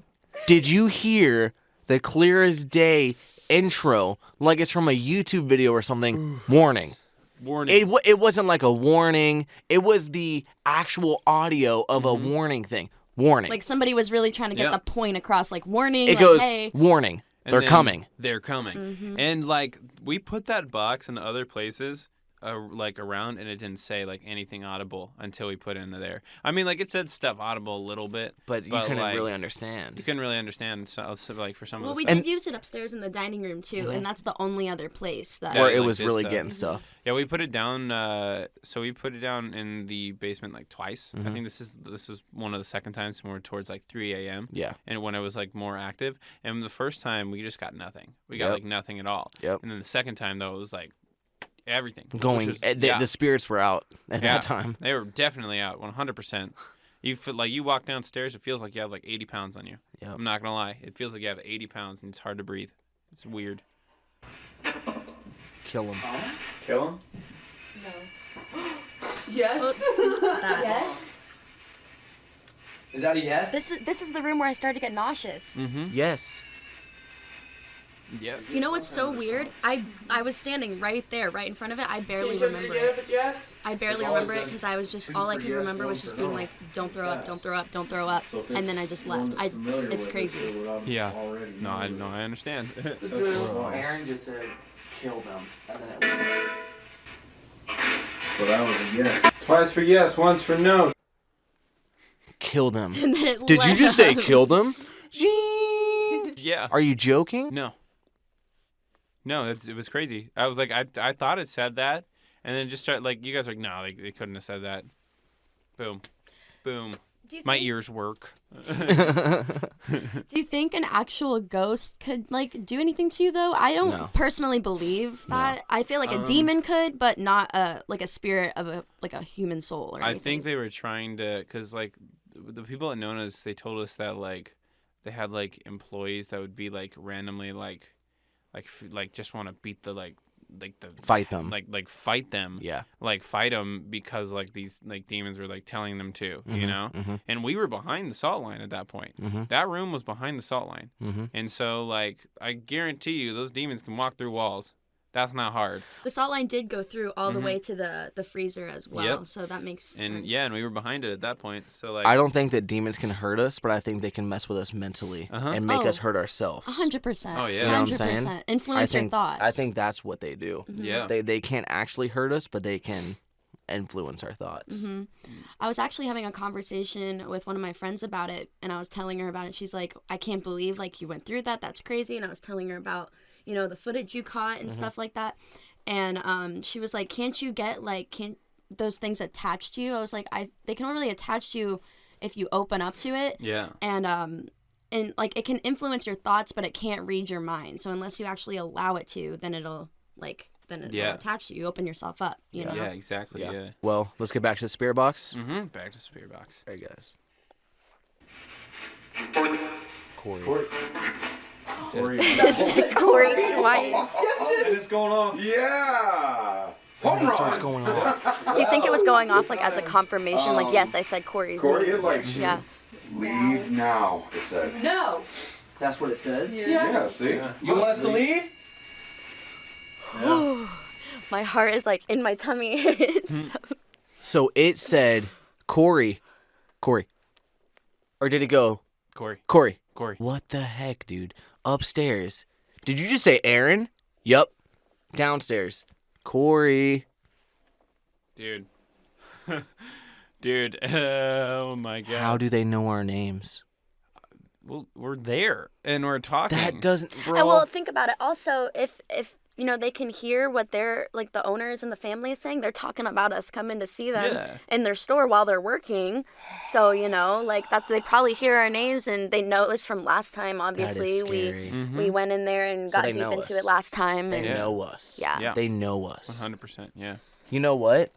[SPEAKER 2] Did you hear the clear as day intro like it's from a YouTube video or something? Warning.
[SPEAKER 1] Warning.
[SPEAKER 2] It wasn't like a warning. It was the actual audio of a warning thing. Warning.
[SPEAKER 4] Like somebody was really trying to get
[SPEAKER 1] Yeah.
[SPEAKER 4] the point across, like warning.
[SPEAKER 2] it
[SPEAKER 4] like,
[SPEAKER 2] goes,
[SPEAKER 4] hey.
[SPEAKER 2] warning.
[SPEAKER 1] And
[SPEAKER 2] They're
[SPEAKER 1] then
[SPEAKER 2] coming.
[SPEAKER 1] They're coming. And like we put that box in other places, like around, and it didn't say like anything audible until we put it into there. I mean, like it said stuff audible a little bit,
[SPEAKER 2] But you couldn't
[SPEAKER 1] like,
[SPEAKER 2] really understand.
[SPEAKER 1] You couldn't really understand. So, like for some
[SPEAKER 4] Well,
[SPEAKER 1] of the
[SPEAKER 4] we
[SPEAKER 1] stuff.
[SPEAKER 4] did use it upstairs in the dining room too, and that's the only other place that.
[SPEAKER 1] Yeah,
[SPEAKER 2] Or it
[SPEAKER 1] like
[SPEAKER 2] was
[SPEAKER 1] this
[SPEAKER 2] really
[SPEAKER 1] stuff.
[SPEAKER 2] getting stuff.
[SPEAKER 1] Yeah, we put it down. So we put it down in the basement like twice. I think this was one of the second times when we were towards like 3 a.m.
[SPEAKER 2] Yeah.
[SPEAKER 1] And when it was like more active, and the first time we just got nothing. We got
[SPEAKER 2] Yep.
[SPEAKER 1] like nothing at all.
[SPEAKER 2] Yep.
[SPEAKER 1] And then the second time though, it was like everything
[SPEAKER 2] Going,
[SPEAKER 1] which was-
[SPEAKER 2] the spirits were out at
[SPEAKER 1] yeah,
[SPEAKER 2] that time.
[SPEAKER 1] they were definitely out 100%. You feel like you walk downstairs, it feels like you have like 80 pounds on you.
[SPEAKER 2] Yep.
[SPEAKER 1] I'm not gonna lie, it feels like you have 80 pounds and it's hard to breathe. It's weird.
[SPEAKER 2] Kill them.
[SPEAKER 1] Kill him?
[SPEAKER 6] Yes.
[SPEAKER 4] that.
[SPEAKER 7] Yes.
[SPEAKER 5] Is that a yes?
[SPEAKER 4] This is the room where I started to get nauseous.
[SPEAKER 2] Yes.
[SPEAKER 1] Yeah.
[SPEAKER 4] You know what's so weird? I was standing right there, right in front of it. I barely
[SPEAKER 6] Can you
[SPEAKER 4] remember
[SPEAKER 6] get
[SPEAKER 4] it.
[SPEAKER 6] it, Jess?
[SPEAKER 4] I barely remember it because I was just all I could remember was just being like, "Don't throw up, don't throw up, don't throw up," and then I just left. It's crazy.
[SPEAKER 1] Yeah. No, I understand.
[SPEAKER 5] Aaron just said, kill them. And then it
[SPEAKER 8] So that was a yes.
[SPEAKER 1] Twice for yes, once for no.
[SPEAKER 2] Kill them.
[SPEAKER 4] And then it
[SPEAKER 2] Did you just say
[SPEAKER 4] left.
[SPEAKER 2] kill them?
[SPEAKER 1] Yeah.
[SPEAKER 2] Are you joking?
[SPEAKER 1] No. No, it was crazy. I was like, I thought it said that, and then just started like, you guys are like, no, they couldn't have said that. Boom, boom.
[SPEAKER 4] Do you
[SPEAKER 1] My
[SPEAKER 4] think-
[SPEAKER 1] ears work.
[SPEAKER 4] Do you think an actual ghost could like do anything to you though? I don't
[SPEAKER 2] No.
[SPEAKER 4] personally believe that. I feel like a demon could, but not like a spirit of a human soul or
[SPEAKER 1] I
[SPEAKER 4] anything.
[SPEAKER 1] think they were trying to, cause like the people at Nona's, they told us that like they had like employees that would be like randomly like just want to beat the the
[SPEAKER 2] Fight them.
[SPEAKER 1] like fight them.
[SPEAKER 2] Yeah.
[SPEAKER 1] Like fight them because like these like demons were like telling them to,
[SPEAKER 2] Mm-hmm,
[SPEAKER 1] you know. And we were behind the salt line at that point. That room was behind the salt line, and so like I guarantee you those demons can walk through walls. That's not hard.
[SPEAKER 4] the salt line did go through all the way to the freezer as well,
[SPEAKER 1] Yep.
[SPEAKER 4] so that makes sense.
[SPEAKER 1] And yeah, and we were behind it at that point. So like
[SPEAKER 2] I don't think that demons can hurt us, but I think they can mess with us mentally and make
[SPEAKER 4] Oh.
[SPEAKER 2] us hurt ourselves.
[SPEAKER 4] 100%.
[SPEAKER 1] Oh, yeah.
[SPEAKER 2] You know what I'm saying?
[SPEAKER 4] 100%. Influence
[SPEAKER 2] I
[SPEAKER 4] your
[SPEAKER 2] think,
[SPEAKER 4] thoughts.
[SPEAKER 2] I think that's what they do.
[SPEAKER 1] Yeah.
[SPEAKER 2] They can't actually hurt us, but they can influence our thoughts.
[SPEAKER 4] I was actually having a conversation with one of my friends about it, and I was telling her about it. She's like, I can't believe like you went through that. That's crazy. And I was telling her about, the footage you caught and stuff like that. And she was like, can't those things attach to you? I was like, they can only really attach to you if you open up to it.
[SPEAKER 1] Yeah.
[SPEAKER 4] And like it can influence your thoughts, but it can't read your mind. So unless you actually allow it to, then it'll
[SPEAKER 1] Yeah.
[SPEAKER 4] attach to you. Open yourself up, you know?
[SPEAKER 1] Yeah, exactly. Yeah.
[SPEAKER 2] Well, let's get back to the spirit box.
[SPEAKER 1] Back to spirit box.
[SPEAKER 2] All right, guys.
[SPEAKER 1] Corey.
[SPEAKER 4] Corey twice.
[SPEAKER 8] And it's going off.
[SPEAKER 9] Yeah.
[SPEAKER 2] And
[SPEAKER 9] Home
[SPEAKER 2] it starts
[SPEAKER 9] run.
[SPEAKER 2] going off.
[SPEAKER 4] Do you think it was going off like as a confirmation? Like, yes, I said Corey's
[SPEAKER 9] Corey,
[SPEAKER 4] name.
[SPEAKER 9] it like
[SPEAKER 4] Yeah.
[SPEAKER 9] leave now. It said.
[SPEAKER 7] No.
[SPEAKER 5] That's what it says?
[SPEAKER 9] Yeah. See.
[SPEAKER 5] You want us to leave?
[SPEAKER 4] My heart is like in my tummy.
[SPEAKER 2] So it said Corey. Or did it go Corey? What the heck, dude? Upstairs. Did you just say Aaron? Yup. Downstairs. Corey.
[SPEAKER 1] Dude. Dude. Oh my God.
[SPEAKER 2] How do they know our names?
[SPEAKER 1] Well, we're there and we're talking.
[SPEAKER 2] That doesn't, bro.
[SPEAKER 4] And well, think about it. Also, if they can hear what they're like the owners and the family is saying, they're talking about us coming to see them in their store while they're working. So like they probably hear our names and they know us from last time. Obviously,
[SPEAKER 2] that is scary.
[SPEAKER 4] we went in there and got deep into it last time.
[SPEAKER 2] They
[SPEAKER 4] And
[SPEAKER 2] know us.
[SPEAKER 4] Yeah.
[SPEAKER 2] They know us.
[SPEAKER 1] 100%. Yeah.
[SPEAKER 2] You know what?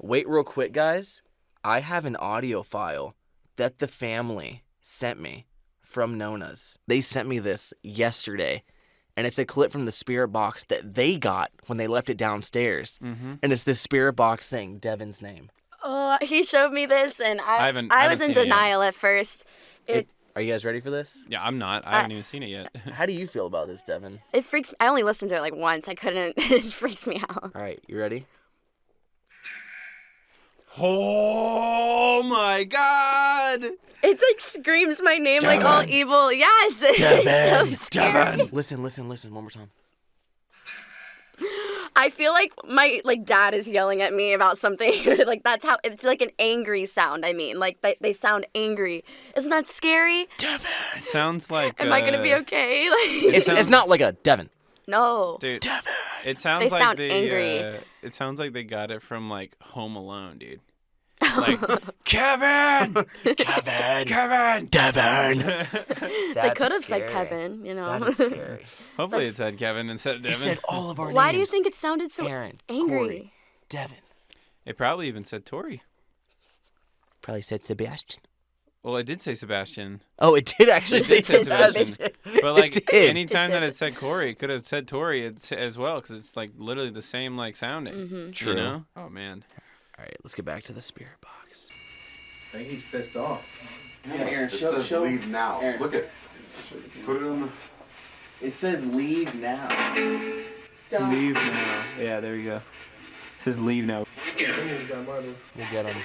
[SPEAKER 2] Wait real quick, guys. I have an audio file that the family sent me from Nona's. They sent me this yesterday, and it's a clip from the spirit box that they got when they left it downstairs. And it's this spirit box saying Devin's name.
[SPEAKER 4] Oh, he showed me this, and I
[SPEAKER 1] haven't
[SPEAKER 4] was
[SPEAKER 1] seen
[SPEAKER 4] in
[SPEAKER 1] it yet.
[SPEAKER 4] denial at first.
[SPEAKER 2] Are you guys ready for this?
[SPEAKER 1] Yeah, I'm not. I haven't even seen it yet.
[SPEAKER 2] How do you feel about this, Devin?
[SPEAKER 4] It freaks me. I only listened to it like once. I couldn't. It just freaks me out.
[SPEAKER 2] All right, you ready?
[SPEAKER 1] Oh my God.
[SPEAKER 4] It like screams my name like all evil. Yes. It's so scary.
[SPEAKER 2] Listen, one more time.
[SPEAKER 4] I feel like my dad is yelling at me about something. Like that's how it's like an angry sound. I mean, like they sound angry. Isn't that scary?
[SPEAKER 2] Devin.
[SPEAKER 1] It sounds like.
[SPEAKER 4] Am I gonna be okay? Like,
[SPEAKER 2] It's not like a Devin.
[SPEAKER 4] no.
[SPEAKER 1] Dude,
[SPEAKER 2] Devin.
[SPEAKER 1] it sounds
[SPEAKER 4] They
[SPEAKER 1] like
[SPEAKER 4] sound angry.
[SPEAKER 1] It sounds like they got it from like Home Alone, dude. Like Kevin,
[SPEAKER 2] Devin.
[SPEAKER 4] They could have said Kevin.
[SPEAKER 2] That is scary.
[SPEAKER 1] Hopefully it said Kevin instead of Devin.
[SPEAKER 2] It said all of our names.
[SPEAKER 4] Why do you think it sounded so
[SPEAKER 2] Aaron,
[SPEAKER 4] angry?
[SPEAKER 2] Corey, Devin.
[SPEAKER 1] It probably even said Tori.
[SPEAKER 2] Probably said Sebastian.
[SPEAKER 1] Well, it did say Sebastian.
[SPEAKER 2] Oh, it did actually say
[SPEAKER 1] It did say
[SPEAKER 2] Sebastian.
[SPEAKER 1] Sebastian. But like
[SPEAKER 2] It did.
[SPEAKER 1] anytime that
[SPEAKER 4] did.
[SPEAKER 1] it said Corey, it could have said Tori as well because it's like literally the same like sounding.
[SPEAKER 2] True.
[SPEAKER 1] You know? Oh man.
[SPEAKER 2] All right, let's get back to the spirit box.
[SPEAKER 8] I think he's pissed off.
[SPEAKER 5] Yeah, Aaron,
[SPEAKER 9] It says leave now.
[SPEAKER 5] Aaron.
[SPEAKER 9] Look at. Put it on the.
[SPEAKER 5] It says leave now.
[SPEAKER 1] Leave now. Yeah, there you go. It says leave now.
[SPEAKER 2] We'll get him.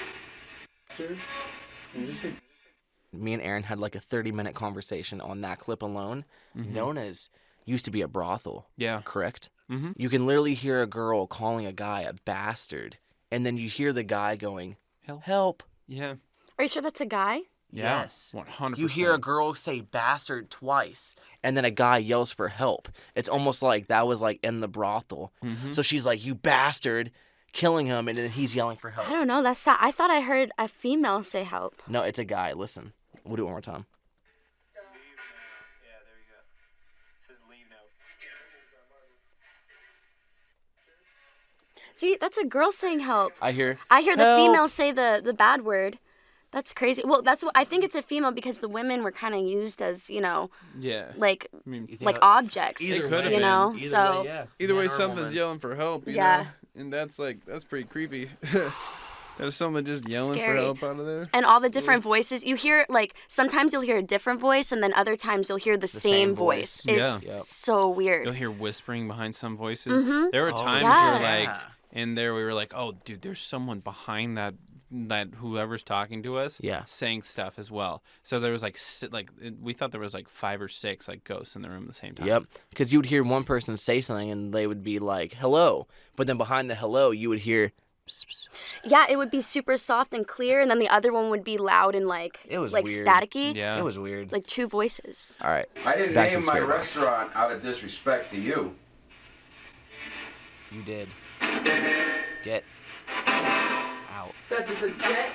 [SPEAKER 2] Me and Aaron had like a 30-minute conversation on that clip alone. Nona's used to be a brothel.
[SPEAKER 1] Yeah.
[SPEAKER 2] Correct?
[SPEAKER 1] Mhm.
[SPEAKER 2] You can literally hear a girl calling a guy a bastard, and then you hear the guy going, help.
[SPEAKER 1] Yeah.
[SPEAKER 4] Are you sure that's a guy?
[SPEAKER 1] Yeah.
[SPEAKER 2] Yes.
[SPEAKER 1] 100%.
[SPEAKER 2] You hear a girl say bastard twice, and then a guy yells for help. It's almost like that was like in the brothel. So she's like, you bastard, killing him, and then he's yelling for help.
[SPEAKER 4] I don't know. That's I thought I heard a female say help.
[SPEAKER 2] No, it's a guy. Listen. We'll do it one more time.
[SPEAKER 1] Yeah, there you go. It says leave now.
[SPEAKER 4] See, that's a girl saying help.
[SPEAKER 2] I hear
[SPEAKER 4] the
[SPEAKER 2] help.
[SPEAKER 4] female say the bad word. That's crazy. Well, that's what I think it's a female because the women were kind of used as,
[SPEAKER 1] Yeah.
[SPEAKER 4] like
[SPEAKER 1] I mean,
[SPEAKER 4] objects.
[SPEAKER 1] Either way,
[SPEAKER 4] you know.
[SPEAKER 2] Either
[SPEAKER 4] So
[SPEAKER 2] way, yeah.
[SPEAKER 1] either way,
[SPEAKER 2] Man or
[SPEAKER 1] something's
[SPEAKER 2] woman.
[SPEAKER 1] yelling for help. You
[SPEAKER 4] Yeah.
[SPEAKER 1] know? And that's pretty creepy. There's someone just yelling
[SPEAKER 4] Scary.
[SPEAKER 1] for help out of there.
[SPEAKER 4] and all the different voices you hear, like sometimes you'll hear a different voice, and then other times you'll hear the same
[SPEAKER 2] same
[SPEAKER 4] voice.
[SPEAKER 2] voice.
[SPEAKER 4] It's
[SPEAKER 2] Yeah. Yep.
[SPEAKER 4] so weird.
[SPEAKER 1] You'll hear whispering behind some voices. There were times
[SPEAKER 4] yeah.
[SPEAKER 1] where like in there we were like, oh dude, there's someone behind that whoever's talking to us saying stuff as well. So there was we thought there was like 5 or 6 like ghosts in the room at the same time.
[SPEAKER 2] Yep, because you'd hear one person say something and they would be like, hello. But then behind the hello, you would hear... Psst, psst.
[SPEAKER 4] Yeah, it would be super soft and clear, and then the other one would be loud and like
[SPEAKER 2] It was
[SPEAKER 4] like
[SPEAKER 2] weird.
[SPEAKER 4] staticky.
[SPEAKER 1] Yeah.
[SPEAKER 2] It was weird.
[SPEAKER 4] Like 2 voices.
[SPEAKER 2] All right.
[SPEAKER 9] I didn't
[SPEAKER 2] Back to
[SPEAKER 9] name my
[SPEAKER 2] spirit box.
[SPEAKER 9] restaurant out of disrespect to you.
[SPEAKER 2] You did. Get out.
[SPEAKER 6] That just said get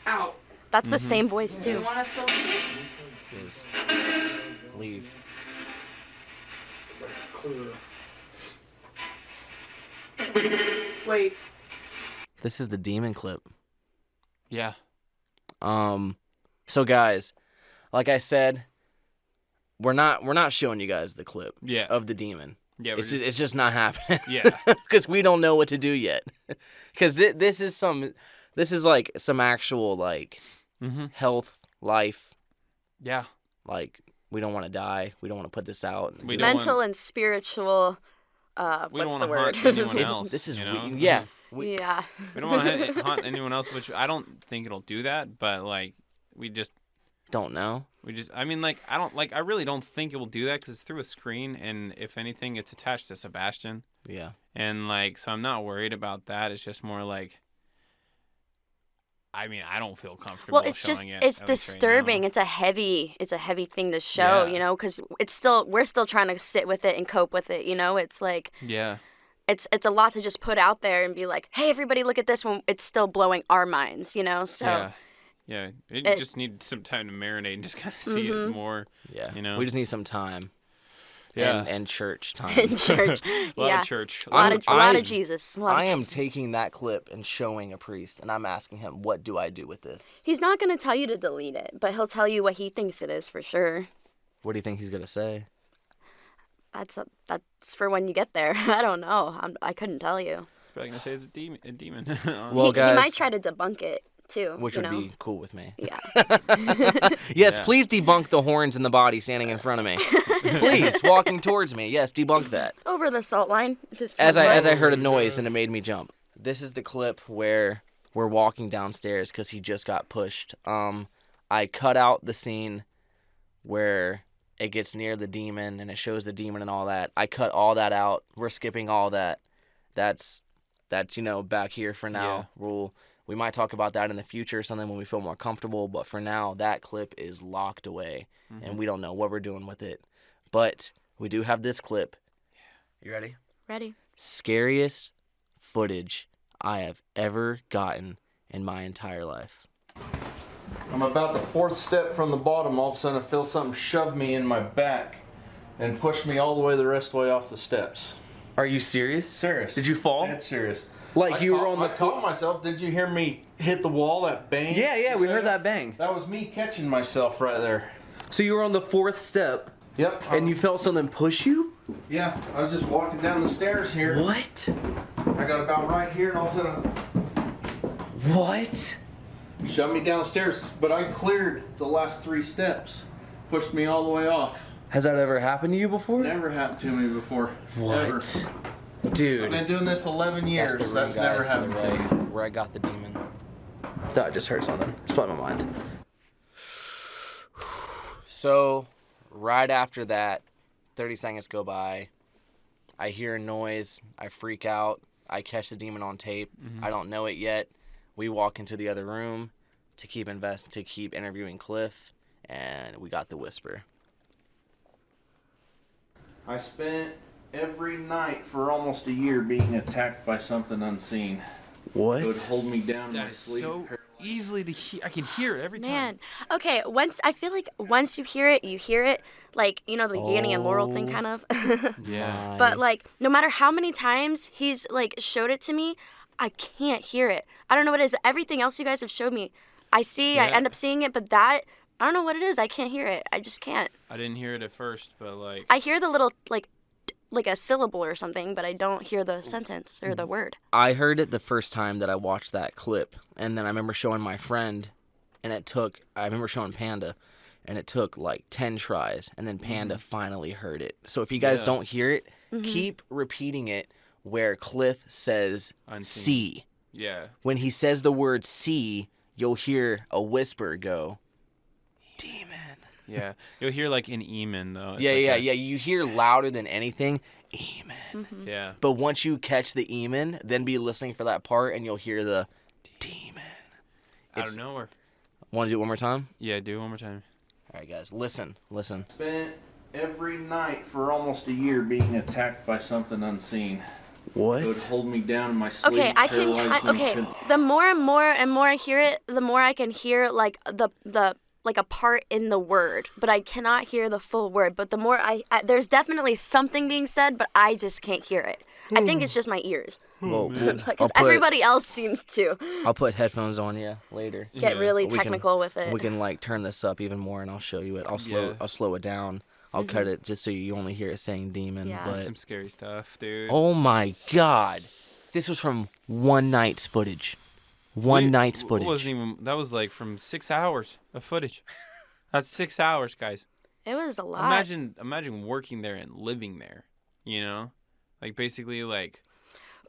[SPEAKER 6] out.
[SPEAKER 4] That's the same voice
[SPEAKER 7] You
[SPEAKER 4] too.
[SPEAKER 7] want us to leave?
[SPEAKER 2] Is leave.
[SPEAKER 6] Wait.
[SPEAKER 2] This is the demon clip.
[SPEAKER 1] Yeah.
[SPEAKER 2] So guys, like I said, we're not showing you guys the clip
[SPEAKER 1] Yeah.
[SPEAKER 2] of the demon.
[SPEAKER 1] Yeah.
[SPEAKER 2] It's just not happening.
[SPEAKER 1] Yeah.
[SPEAKER 2] Because we don't know what to do yet. Because this is like some actual like health, life.
[SPEAKER 1] Yeah.
[SPEAKER 2] Like we don't want to die. We don't want to put this out.
[SPEAKER 1] We don't
[SPEAKER 4] Mental
[SPEAKER 1] want-
[SPEAKER 4] and spiritual.
[SPEAKER 1] We don't
[SPEAKER 4] What's
[SPEAKER 1] wanna
[SPEAKER 4] the word?
[SPEAKER 1] hurt anyone
[SPEAKER 2] It's-
[SPEAKER 1] else.
[SPEAKER 2] this is
[SPEAKER 1] you know?
[SPEAKER 2] yeah.
[SPEAKER 4] Yeah.
[SPEAKER 1] We don't want to haunt anyone else, which I don't think it'll do that. But like, we just
[SPEAKER 2] don't know.
[SPEAKER 1] I mean, like, I really don't think it will do that because it's through a screen, and if anything, it's attached to Sebastian.
[SPEAKER 2] Yeah.
[SPEAKER 1] And like, so I'm not worried about that. It's just more like, I mean, I don't feel comfortable.
[SPEAKER 4] Well, it's
[SPEAKER 1] showing
[SPEAKER 4] just,
[SPEAKER 1] it,
[SPEAKER 4] it's
[SPEAKER 1] at least
[SPEAKER 4] disturbing.
[SPEAKER 1] right
[SPEAKER 4] It's a heavy thing to show,
[SPEAKER 1] Yeah.
[SPEAKER 4] you know, because we're still trying to sit with it and cope with it, you know. It's like,
[SPEAKER 1] Yeah.
[SPEAKER 4] it's a lot to just put out there and be like, hey, everybody, look at this when it's still blowing our minds, you know. So
[SPEAKER 1] Yeah. It just needs some time to marinate and just kind of see
[SPEAKER 4] Mm-hmm.
[SPEAKER 1] it more.
[SPEAKER 2] Yeah.
[SPEAKER 1] You know.
[SPEAKER 2] We just need some time.
[SPEAKER 1] Yeah.
[SPEAKER 2] And church time.
[SPEAKER 4] in church,
[SPEAKER 1] A lot
[SPEAKER 4] yeah,
[SPEAKER 1] of church.
[SPEAKER 4] a lot
[SPEAKER 2] I-
[SPEAKER 4] of Jesus. A lot of
[SPEAKER 2] I am
[SPEAKER 4] Jesus.
[SPEAKER 2] taking that clip and showing a priest, and I'm asking him, what do I do with this?
[SPEAKER 4] He's not gonna tell you to delete it, but he'll tell you what he thinks it is for sure.
[SPEAKER 2] What do you think he's going to say?
[SPEAKER 4] That's for when you get there. I don't know. I couldn't tell you.
[SPEAKER 1] Probably gonna say it's a demon.
[SPEAKER 2] Well,
[SPEAKER 4] he
[SPEAKER 2] guys,
[SPEAKER 4] might try to debunk it too.
[SPEAKER 2] which
[SPEAKER 4] you
[SPEAKER 2] would
[SPEAKER 4] know?
[SPEAKER 2] be cool with me.
[SPEAKER 4] Yeah.
[SPEAKER 2] Yes,
[SPEAKER 1] Yeah.
[SPEAKER 2] please debunk the horns in the body standing in front of me. Please, walking towards me. Yes, debunk that.
[SPEAKER 4] Over the salt line. Just
[SPEAKER 2] As
[SPEAKER 4] one
[SPEAKER 2] I
[SPEAKER 4] foot.
[SPEAKER 2] heard a noise and it made me jump. This is the clip where we're walking downstairs because he just got pushed. I cut out the scene where it gets near the demon and it shows the demon and all that. I cut all that out. We're skipping all that. That's back here for now. We might talk about that in the future or something when we feel more comfortable, but for now that clip is locked away and we don't know what we're doing with it. But we do have this clip. You ready?
[SPEAKER 4] Ready.
[SPEAKER 2] Scariest footage I have ever gotten in my entire life.
[SPEAKER 8] I'm about the fourth step from the bottom. All of a sudden I feel something shove me in my back and push me all the rest of the way off the steps.
[SPEAKER 2] Are you serious?
[SPEAKER 8] Serious.
[SPEAKER 2] Did you fall?
[SPEAKER 8] Dead serious.
[SPEAKER 2] Like you were on the
[SPEAKER 8] I caught myself. Did you hear me hit the wall, that bang?
[SPEAKER 2] Yeah, we heard that bang.
[SPEAKER 8] That was me catching myself right there.
[SPEAKER 2] So you were on the fourth step
[SPEAKER 8] Yep.
[SPEAKER 2] and you felt something push you?
[SPEAKER 8] Yeah, I was just walking down the stairs here.
[SPEAKER 2] What?
[SPEAKER 8] I got about right here and all of a sudden
[SPEAKER 2] What?
[SPEAKER 8] shoved me down the stairs. But I cleared the last 3 steps. Pushed me all the way off.
[SPEAKER 2] Has that ever happened to you before?
[SPEAKER 8] Never happened to me before. Ever.
[SPEAKER 2] What?
[SPEAKER 8] I've
[SPEAKER 2] Dude.
[SPEAKER 8] been doing this 11 years.
[SPEAKER 2] That's the room,
[SPEAKER 8] That's never
[SPEAKER 2] guys, to the
[SPEAKER 8] happened to me.
[SPEAKER 2] right, where I got the demon. That I just heard something. It's playing my mind. So, right after that, 30 seconds go by. I hear a noise. I freak out. I catch the demon on tape. I don't know it yet. We walk into the other room to keep interviewing Cliff, and we got the whisper.
[SPEAKER 8] I spent every night for almost a year being attacked by something unseen.
[SPEAKER 2] What?
[SPEAKER 8] It would hold me down in my
[SPEAKER 1] That is
[SPEAKER 8] sleep.
[SPEAKER 1] so easily to hear. I can hear it every time.
[SPEAKER 4] Man. Okay, I feel like once you hear it, like, you know, the Yanny and Laurel thing kind of.
[SPEAKER 1] Yeah.
[SPEAKER 4] But like, no matter how many times he's like showed it to me, I can't hear it. I don't know what it is, but everything else you guys have showed me, I end up seeing it, but that, I don't know what it is. I can't hear it. I just can't.
[SPEAKER 1] I didn't hear it at first, but like.
[SPEAKER 4] I hear the little like a syllable or something, but I don't hear the sentence or the word.
[SPEAKER 2] I heard it the first time that I watched that clip, and then I remember showing my friend, and I remember showing Panda, and it took like 10 tries, and then Panda finally heard it. So if you guys don't hear it, keep repeating it where Cliff says
[SPEAKER 1] Unseen.
[SPEAKER 2] "see."
[SPEAKER 1] Yeah.
[SPEAKER 2] When he says the word "see," you'll hear a whisper go, "Demon."
[SPEAKER 1] Yeah. You'll hear like an Eamon though. It's
[SPEAKER 2] Yeah.
[SPEAKER 1] like
[SPEAKER 2] You hear louder than anything, "Eamon."
[SPEAKER 1] Yeah.
[SPEAKER 2] But once you catch the Eamon, then be listening for that part, and you'll hear the demon.
[SPEAKER 1] Out of nowhere.
[SPEAKER 2] Want to do it one more time?
[SPEAKER 1] Yeah, do it one more time.
[SPEAKER 2] All right, guys, listen.
[SPEAKER 8] Spent every night for almost a year being attacked by something unseen.
[SPEAKER 2] What?
[SPEAKER 8] It would hold me down in my sleep.
[SPEAKER 4] Okay, the more and more I hear it, the more I can hear like the like a part in the word, but I cannot hear the full word. But the more there's definitely something being said, but I just can't hear it. I think it's just my ears,
[SPEAKER 2] Well,
[SPEAKER 4] because everybody else seems to
[SPEAKER 2] I'll put headphones on you later.
[SPEAKER 4] get really
[SPEAKER 2] We can-
[SPEAKER 4] technical with it.
[SPEAKER 2] We can like turn this up even more, and I'll show you it. I'll slow it down. I'll cut it just so you only hear it saying demon.
[SPEAKER 4] Yeah.
[SPEAKER 2] But
[SPEAKER 1] Some scary stuff, dude.
[SPEAKER 2] oh my god, this was from one night's footage. Night's footage.
[SPEAKER 1] That was like from 6 hours of footage. That's 6 hours, guys.
[SPEAKER 4] It was a lot.
[SPEAKER 1] Imagine working there and living there, you know? Like basically like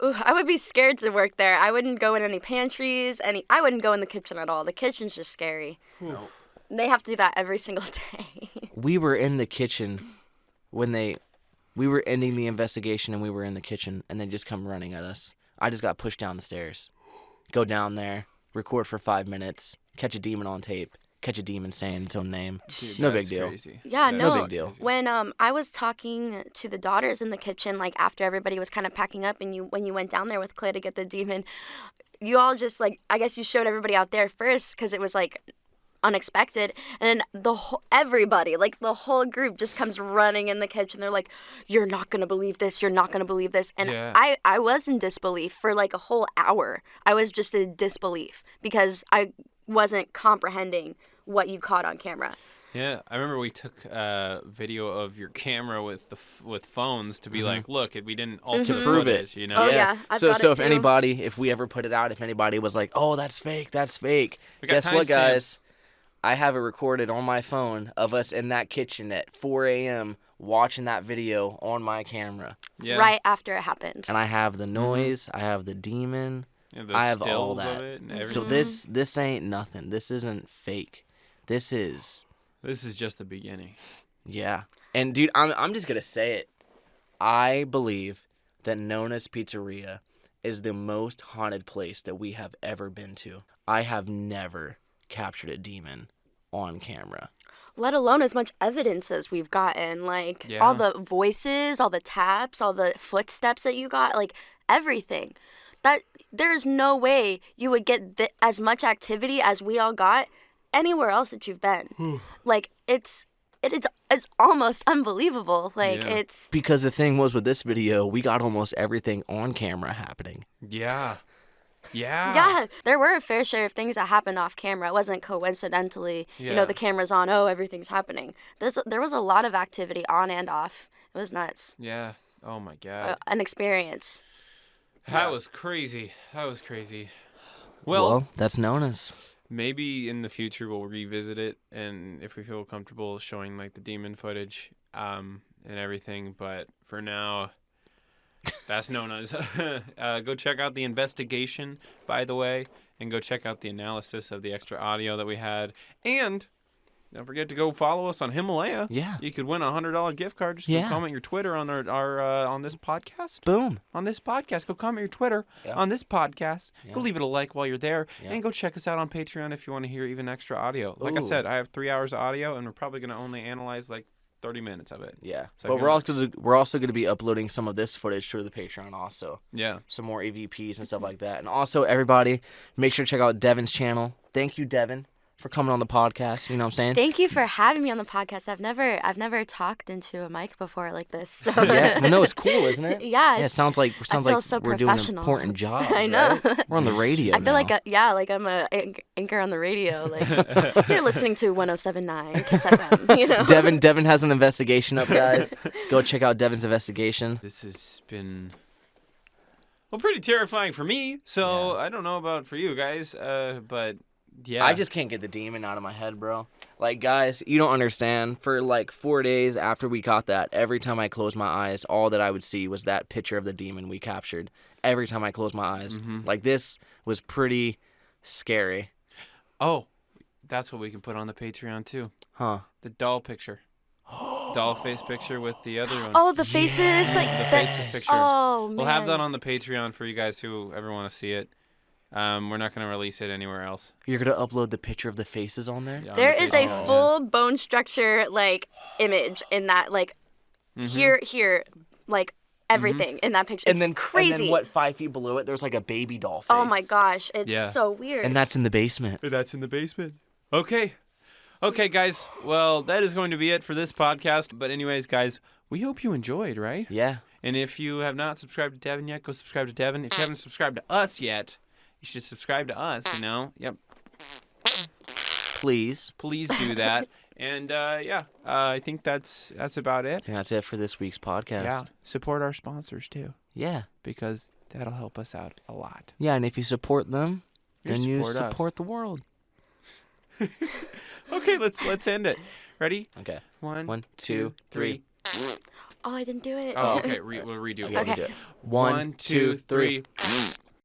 [SPEAKER 4] Ooh, I would be scared to work there. I wouldn't go in any pantries. I wouldn't go in the kitchen at all. The kitchen's just scary.
[SPEAKER 2] No.
[SPEAKER 4] They have to do that every single day.
[SPEAKER 2] We were in the kitchen when we were ending the investigation, and we were in the kitchen, and they just come running at us. I just got pushed down the stairs. Go down there, record for 5 minutes, catch a demon on tape, catch a demon saying its own name.
[SPEAKER 1] Dude,
[SPEAKER 2] No
[SPEAKER 1] that's
[SPEAKER 2] big deal.
[SPEAKER 1] Crazy.
[SPEAKER 4] Yeah,
[SPEAKER 2] No
[SPEAKER 4] no.
[SPEAKER 2] big deal.
[SPEAKER 4] When I was talking to the daughters in the kitchen, like after everybody was kind of packing up, and when you went down there with Clay to get the demon, you all just like, I guess you showed everybody out there first because it was like unexpected, and then everybody, like the whole group, just comes running in the kitchen. They're like, "You're not gonna believe this. You're not gonna believe this." And
[SPEAKER 1] Yeah.
[SPEAKER 4] I was in disbelief for like a whole hour. I was just in disbelief because I wasn't comprehending what you caught on camera.
[SPEAKER 1] Yeah, I remember we took video of your camera with with phones to be like, look, we didn't alter
[SPEAKER 2] To prove
[SPEAKER 1] footage,
[SPEAKER 2] it.
[SPEAKER 1] you know?
[SPEAKER 4] Oh, yeah. I've
[SPEAKER 2] So
[SPEAKER 4] got it too.
[SPEAKER 2] if we ever put it out, if anybody was like, "Oh, that's fake,"
[SPEAKER 1] We got
[SPEAKER 2] guess what,
[SPEAKER 1] timestamps.
[SPEAKER 2] guys? I have it recorded on my phone of us in that kitchen at 4 a.m. watching that video on my camera.
[SPEAKER 1] Yeah.
[SPEAKER 4] Right after it happened.
[SPEAKER 2] And I have the noise, I have the demon,
[SPEAKER 1] Yeah, the
[SPEAKER 2] I have all
[SPEAKER 1] stills of
[SPEAKER 2] that.
[SPEAKER 1] it and
[SPEAKER 2] So
[SPEAKER 1] everything.
[SPEAKER 2] this ain't nothing. This isn't fake. This is,
[SPEAKER 1] This is just the beginning.
[SPEAKER 2] yeah. And dude, I'm just gonna say it. I believe that Nona's Pizzeria is the most haunted place that we have ever been to. I have never captured a demon on camera.
[SPEAKER 4] Let alone as much evidence as we've gotten. Like,
[SPEAKER 1] Yeah.
[SPEAKER 4] all the voices, all the taps, all the footsteps that you got, like, everything. That there's no way you would get as much activity as we all got anywhere else that you've been. Like, it's almost unbelievable. Like,
[SPEAKER 1] Yeah.
[SPEAKER 4] it's...
[SPEAKER 2] Because the thing was with this video, we got almost everything on camera happening.
[SPEAKER 1] Yeah. Yeah.
[SPEAKER 4] Yeah, there were a fair share of things that happened off camera. It wasn't coincidentally,
[SPEAKER 1] Yeah.
[SPEAKER 4] the camera's on, oh, everything's happening. There was a lot of activity on and off. It was nuts.
[SPEAKER 1] Yeah. Oh my God.
[SPEAKER 4] An experience.
[SPEAKER 1] That was crazy. That was crazy. Well,
[SPEAKER 2] Well, that's Nona's.
[SPEAKER 1] maybe in the future we'll revisit it, and if we feel comfortable showing like the demon footage, and everything. But for now, that's Nona's. Go check out the investigation, by the way, and go check out the analysis of the extra audio that we had. And don't forget to go follow us on Himalaya.
[SPEAKER 2] Yeah.
[SPEAKER 1] You could win a $100 gift card. Just go
[SPEAKER 2] Yeah.
[SPEAKER 1] comment your Twitter on our on this podcast.
[SPEAKER 2] Boom.
[SPEAKER 1] On this podcast, go comment your Twitter
[SPEAKER 2] Yeah.
[SPEAKER 1] on this podcast.
[SPEAKER 2] Yeah.
[SPEAKER 1] Go leave it a like while you're there,
[SPEAKER 2] Yeah.
[SPEAKER 1] and go check us out on Patreon if you want to hear even extra audio. Like I
[SPEAKER 2] Ooh.
[SPEAKER 1] said, I have 3 hours of audio, and we're probably gonna only analyze like 30 minutes of it.
[SPEAKER 2] Yeah.
[SPEAKER 1] So
[SPEAKER 2] But
[SPEAKER 1] if
[SPEAKER 2] we're also going to be uploading some of this footage to the Patreon also.
[SPEAKER 1] Yeah.
[SPEAKER 2] Some more EVPs and stuff like that. And also, everybody, make sure to check out Devin's channel. Thank you, Devin, for coming on the podcast. You know what I'm saying?
[SPEAKER 4] Thank you for having me on the podcast. I've never talked into a mic before like this. So.
[SPEAKER 2] Yeah. Well, no, it's cool, isn't it?
[SPEAKER 4] Yeah,
[SPEAKER 2] Yeah, it sounds like
[SPEAKER 4] feel so
[SPEAKER 2] we're doing an
[SPEAKER 4] professional.
[SPEAKER 2] important job.
[SPEAKER 4] I know.
[SPEAKER 2] Right? We're on the radio.
[SPEAKER 4] I feel
[SPEAKER 2] now.
[SPEAKER 4] like I'm a anchor on the radio. Like you're listening to 107.9 Kiss FM. You know.
[SPEAKER 2] Devin has an investigation up, guys. Go check out Devin's investigation.
[SPEAKER 1] This has been pretty terrifying for me. So I don't know about for you guys, but yeah.
[SPEAKER 2] I just can't get the demon out of my head, bro. Like, guys, you don't understand. For like 4 days after we caught that, every time I closed my eyes, all that I would see was that picture of the demon we captured. Every time I closed my eyes. Like, this was pretty scary.
[SPEAKER 1] Oh, that's what we can put on the Patreon too.
[SPEAKER 2] Huh.
[SPEAKER 1] The doll picture. Doll face picture with the other one.
[SPEAKER 4] Oh, the faces, like
[SPEAKER 1] The
[SPEAKER 4] that-
[SPEAKER 1] faces picture.
[SPEAKER 4] Oh man.
[SPEAKER 1] We'll have that on the Patreon for you guys who ever want to see it. We're not going to release it anywhere else.
[SPEAKER 2] You're going to upload the picture of the faces on there?
[SPEAKER 1] On
[SPEAKER 4] There
[SPEAKER 1] the
[SPEAKER 4] is a
[SPEAKER 1] Patreon.
[SPEAKER 4] full bone structure like image in that, like here, like everything in that picture. It's crazy.
[SPEAKER 2] And then what, 5 feet below it, there's like a baby doll face.
[SPEAKER 4] Oh my gosh, it's
[SPEAKER 1] Yeah.
[SPEAKER 4] so weird.
[SPEAKER 2] And that's in the basement.
[SPEAKER 1] That's in the basement. Okay. Okay, guys. Well, that is going to be it for this podcast. But anyways, guys, we hope you enjoyed, right?
[SPEAKER 2] Yeah.
[SPEAKER 1] And if you have not subscribed to Devin yet, go subscribe to Devin. If you haven't subscribed to us yet, you should subscribe to us, you know? Yep.
[SPEAKER 2] Please.
[SPEAKER 1] Please do that. And, I think that's about it.
[SPEAKER 2] And that's it for this week's podcast.
[SPEAKER 1] Yeah. Support our sponsors, too,
[SPEAKER 2] Yeah.
[SPEAKER 1] because that'll help us out a lot.
[SPEAKER 2] Yeah, and if you support them,
[SPEAKER 1] You
[SPEAKER 2] then you
[SPEAKER 1] support us.
[SPEAKER 2] support the world.
[SPEAKER 1] Okay, let's end it. Ready?
[SPEAKER 2] Okay.
[SPEAKER 1] One,
[SPEAKER 2] 1, 2, 3.
[SPEAKER 4] Oh, I didn't do it.
[SPEAKER 1] Oh, okay. We'll redo it.
[SPEAKER 2] Okay.
[SPEAKER 4] Okay.
[SPEAKER 2] Do it. 1, 2, 3.